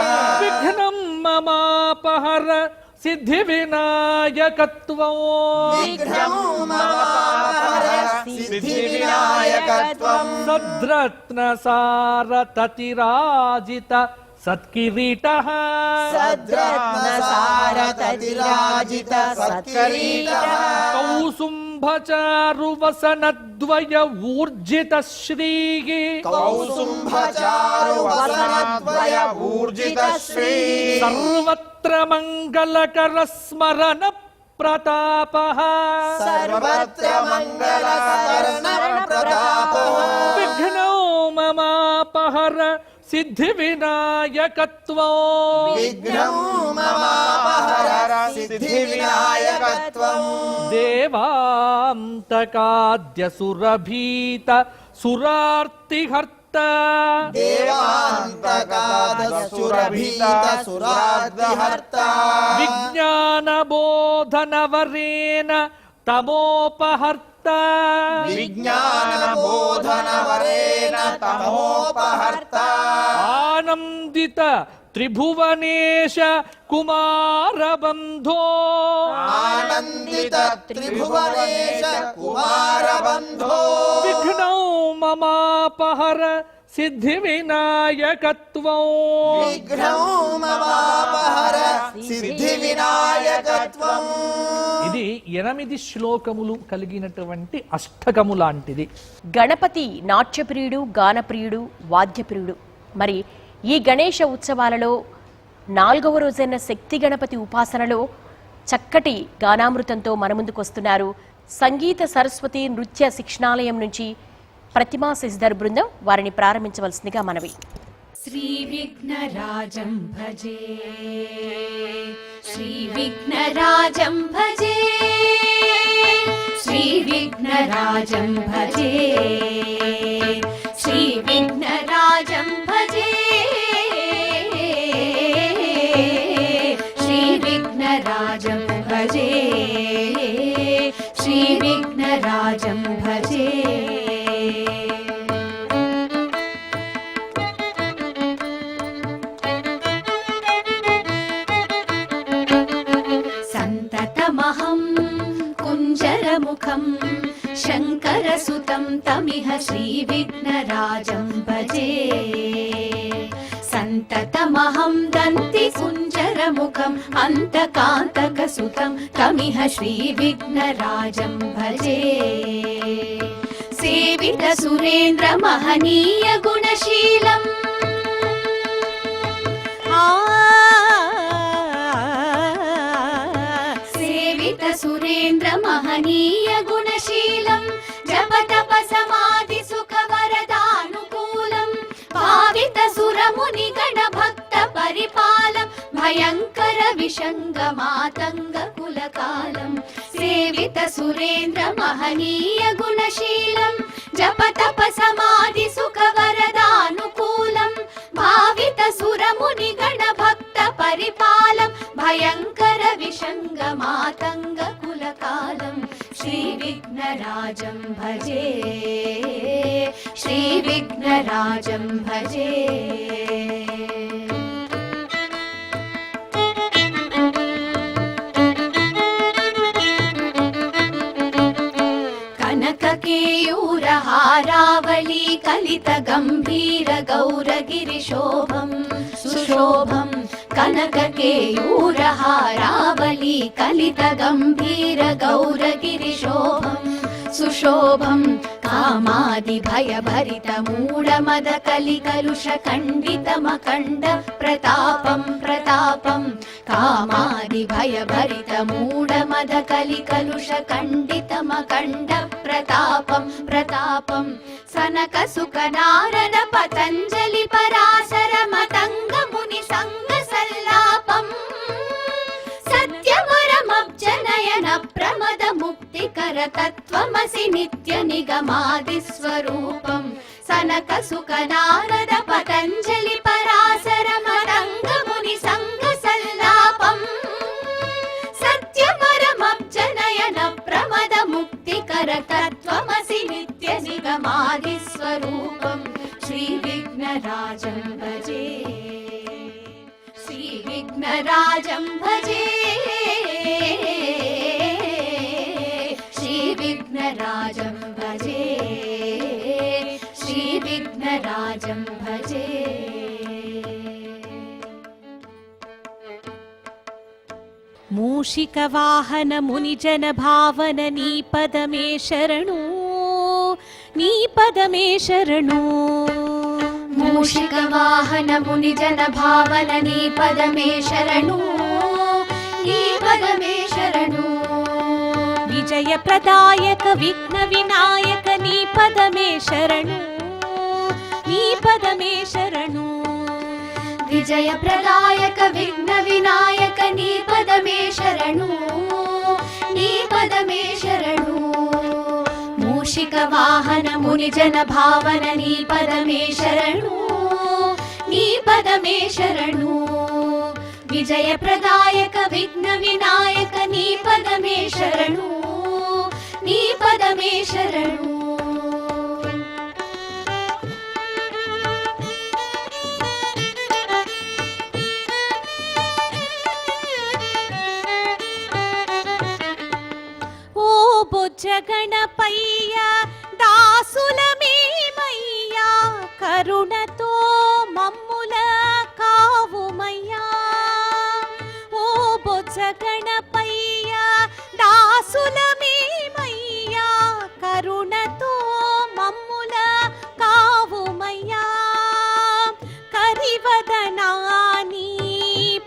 [SPEAKER 3] విఘ్నం మమాపహర సిద్ధి వినాయకత్వం
[SPEAKER 4] విఘ్నం మమాపహర సిద్ధి వినాయకత్వం
[SPEAKER 3] సద్రత్న సారతతిరాజిత సత్కిరీటః
[SPEAKER 4] సద్రత్న సారతతిరాజిత సత్కిరీటః
[SPEAKER 3] కౌసుంభచారువసనద్వయ ఊర్జిత శ్రీః
[SPEAKER 4] కౌసుంభచారు వసనద్వయ ఊర్జిత శ్రీ
[SPEAKER 3] సర్వత్ర మంగళకర స్మరణ ప్రతాపః
[SPEAKER 4] సర్వత్ర మంగళకరణ ప్రతాపః
[SPEAKER 3] విఘ్నో మమాపహర సిద్ధి వినాయకత్వం
[SPEAKER 4] విఘ్నం మమాపహర సిద్ధి వినాయకత్వం
[SPEAKER 3] దేవాంతకాద్య సురభీత సురార్తిహర్త
[SPEAKER 4] దేవాంతకాదసురభీత సురార్తిహర్త
[SPEAKER 3] విజ్ఞాన బోధన వరేణ తమోపహర్త
[SPEAKER 4] విజ్ఞాన బోధన వరేణ తమోపహర్త
[SPEAKER 3] ఆనందిత త్రిభువనేశ కుమారబంధో
[SPEAKER 4] ఆనందిత త్రిభువనేశ కుమారబంధో
[SPEAKER 3] విఘ్నౌ మమాపహర సిద్ధి వినాయకత్వం
[SPEAKER 4] విఘ్నం మమాపహర సిద్ధి వినాయకత్వం
[SPEAKER 3] ఇది 8 శ్లోకములు కలిగినటువంటి అష్టకము లాంటిది.
[SPEAKER 1] గణపతి నాట్యప్రియుడు, గానప్రియుడు, వాద్యప్రియుడు. మరి ఈ గణేష ఉత్సవాలలో 4వ రోజైన శక్తి గణపతి ఉపాసనలో చక్కటి గానామృతంతో మన ముందుకు వస్తున్నారు సంగీత సరస్వతి నృత్య శిక్షణాలయం నుంచి ప్రతిమా శశిధర్ బృందం. వారిని ప్రారంభించవలసిందిగా మనవి.
[SPEAKER 5] श्रीविघ्नराजं भजे श्रीविघ्नराजं भजे श्रीविघ्नराजं भजे श्रीविघ्नराजं भजे श्रीविघ्नराजं भजे श्रीविघ्नराजं भजे कुञ्जरमुखं शङ्करसुतं तमिह श्रीविघ्नराजं भजे सन्ततमहं दन्ति कुञ्जरमुखम् अन्तकान्तकसुतं तमिह श्रीविघ्नराजं भजे सेवितसुरेन्द्रमहनीय गुणशीलम् सुरेन्द्र महनीय गुणशीलं जपतप समाधि सुख वरदानुकूलं भावित सुरमुनि गण भक्त परिपालं भयंकर विशंग मातंग कुलकालं सेवित सुरेन्द्र महनीय गुणशीलं जपतप समाधि सुख वरदानुकूलं भावित सुरमुनि गण भक्त परिपालं भयंकर विशंग मातंग कुलकालं श्रीविघ्नराजं भजे श्रीविघ्नराजं भजे कनककेयूरहारावली कलित गंभीर गौरगिरिशोभं सुशोभं कनककेयूरहारावली कलित गंभीर गौरगिरिशोभं सुशोभं कामादि भयभरित मूढमद कलिकलुष खण्डितमखण्ड प्रतापं प्रतापं कामादि भयभरित मूढमद कलिकलुष खण्डितमखण्ड प्रतापं प्रतापं सनक सुख नारद पतञ्जलि पराशर मतंग मुनि संग सल्लापं सत्यवरमब्जनयन प्रमद मुक्तिकर तत्त्वमसि नित्य निगमादि स्वरूपं सनक सुख नारद पतञ्जलि पराशर मतंग मुनि संग सल्लापं सत्यवरमब्जनयन प्रमद मुक्तिकर तत्त्वमसि नित्य निगमादि स्वरूपं श्रीविघ्नराजं भजे श्रीविघ्नराजं भजे
[SPEAKER 6] మూషిక వాహన మునిజన భావన నీ పదమే శరణు, నీ పదమే శరణు.
[SPEAKER 5] మూషిక వాహన మునిజన భావన నీ పదమే శరణు, నీ పదమే శరణు.
[SPEAKER 6] విజయ ప్రదాయక విఘ్న వినాయక నీ పదమే శరణు, నీ పదమే శరణు.
[SPEAKER 5] విజయ ప్రదాయక విఘ్న వినాయక నీ పదమే శరణు, నీ పదమే శరణు. మూషిక వాహన మునిజన భావన నీ పదమే శరణు, నీ పదమే శరణు. విజయ ప్రదాయక విఘ్న వినాయక నీ పదమే శరణు, నీ పదమే శరణు.
[SPEAKER 6] జగణపయ్య దాసులమేమయ్యా, కరుణతో మమ్ముల కావుమయ్యా. ఓ బొజ్జగణపయ్య దాసులమేమయ్యా, కరుణతో మమ్ముల కావుమయ్యా. కరివదనాని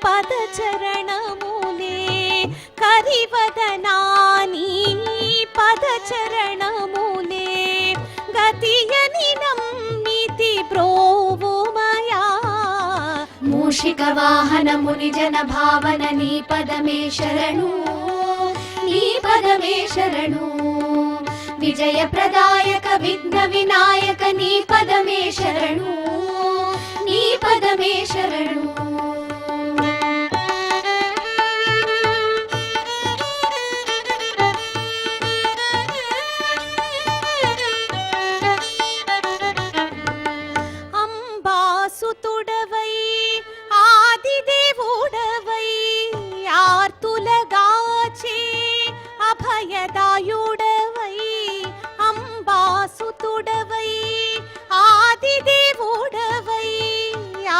[SPEAKER 6] పదచరణములే, కరివదనాని పదచరణములే, గతియని నమ్మితి బ్రోవుమయా.
[SPEAKER 5] మూషిక వాహన మునిజన భావన నీ పదమే శరణు, నీ పదమే శరణు. విజయ ప్రదాయక విఘ్న వినాయక నీ పదమే శరణు, నీ పదమే శరణు.
[SPEAKER 6] సుతుడవై ఆదిదేవుడవై ఆర్తులగాచే అభయదాయుడవై. అంబాసుతుడవై ఆదిదేవుడవై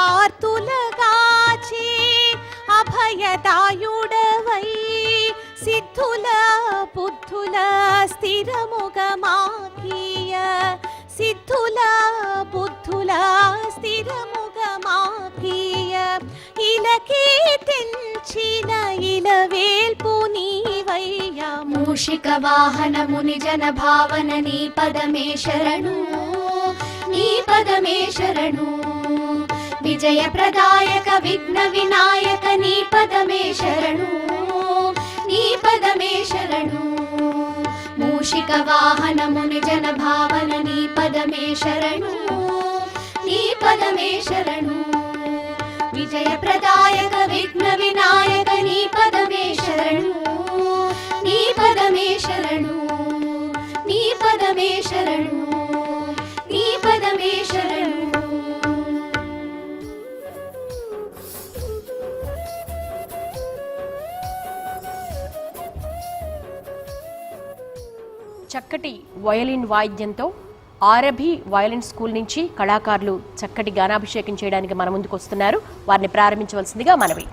[SPEAKER 6] ఆర్తులగాచే అభయదాయుడవై. సిద్ధుల బుద్ధుల స్థిరముగమాకీయ, సిద్ధుల బుద్ధుల స్థిరముగమాకీయ. ఇలకే తెంచిన ఇలవేల్పు నీవయ్యా.
[SPEAKER 5] మూషిక వాహన మునిజన భావన నీ పదమే శరణు, నీ పదమే శరణు. విజయ ప్రదాయక విఘ్న వినాయక నీ పదమే శరణు, నీ పదమే శరణు. మూషిక వాహన మునిజన భావన నీ పదమే శరణు, నీ పదమే శరణు. విజయ ప్రదాయక విఘ్న వినాయక నీ పదమే శరణు, నీ పదమే శరణు, నీ పదమే శరణు, నీ పదమే శరణు.
[SPEAKER 1] చక్కటి వయలిన్ వాయిద్యంతో ఆరభి వయలిన్ స్కూల్ నుంచి కళాకారులు చక్కటి గానాభిషేకం చేయడానికి మన ముందుకు వస్తున్నారు. వారిని ప్రారంభించవలసిందిగా మనవి.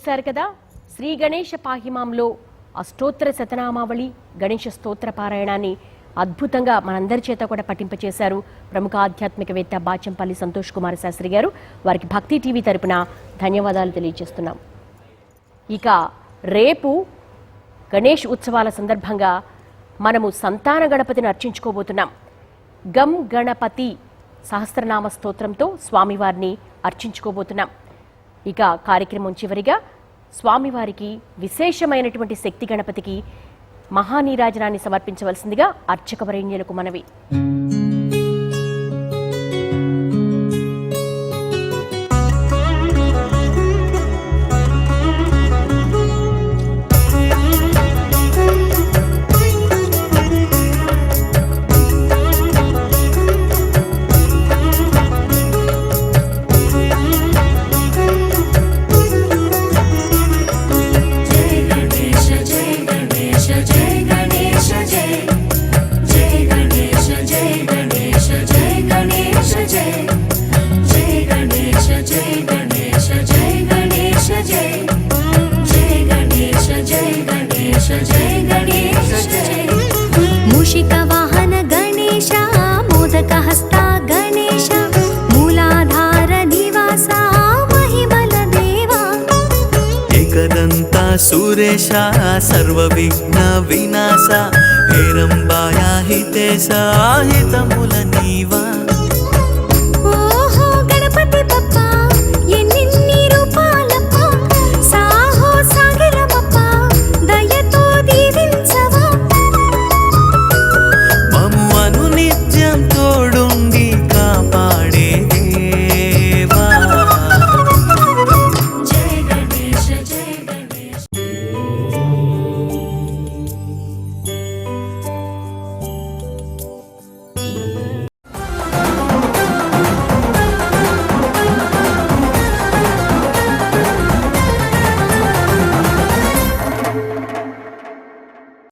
[SPEAKER 1] చూశారు కదా, శ్రీ గణేష పాహిమాంలో అష్టోత్తర శతనామావళి గణేష స్తోత్ర పారాయణాన్ని అద్భుతంగా మనందరి చేత కూడా పఠింపచేశారు ప్రముఖ ఆధ్యాత్మికవేత్త బాచంపల్లి సంతోష్ కుమార్ శాస్త్రి గారు. వారికి భక్తి టీవీ తరపున ధన్యవాదాలు తెలియజేస్తున్నాం. ఇక రేపు గణేష్ ఉత్సవాల సందర్భంగా మనము సంతాన గణపతిని అర్చించుకోబోతున్నాం. గం గణపతి సహస్రనామ స్తోత్రంతో స్వామివారిని అర్చించుకోబోతున్నాం. ఇక కార్యక్రమం చివరిగా స్వామివారికి విశేషమైనటువంటి శక్తి గణపతికి మహానీరాజనాన్ని సమర్పించవలసిందిగా అర్చకవరేణ్యులకు మనవి.
[SPEAKER 5] मूषिकवाहन गणेश मोदकहस्ता गणेश मूलाधार निवासा महिमल देवा
[SPEAKER 7] एकदन्ता सुरेश सर्वविघ्न विनाश हेरम्बाया हितेश हितमुल नीव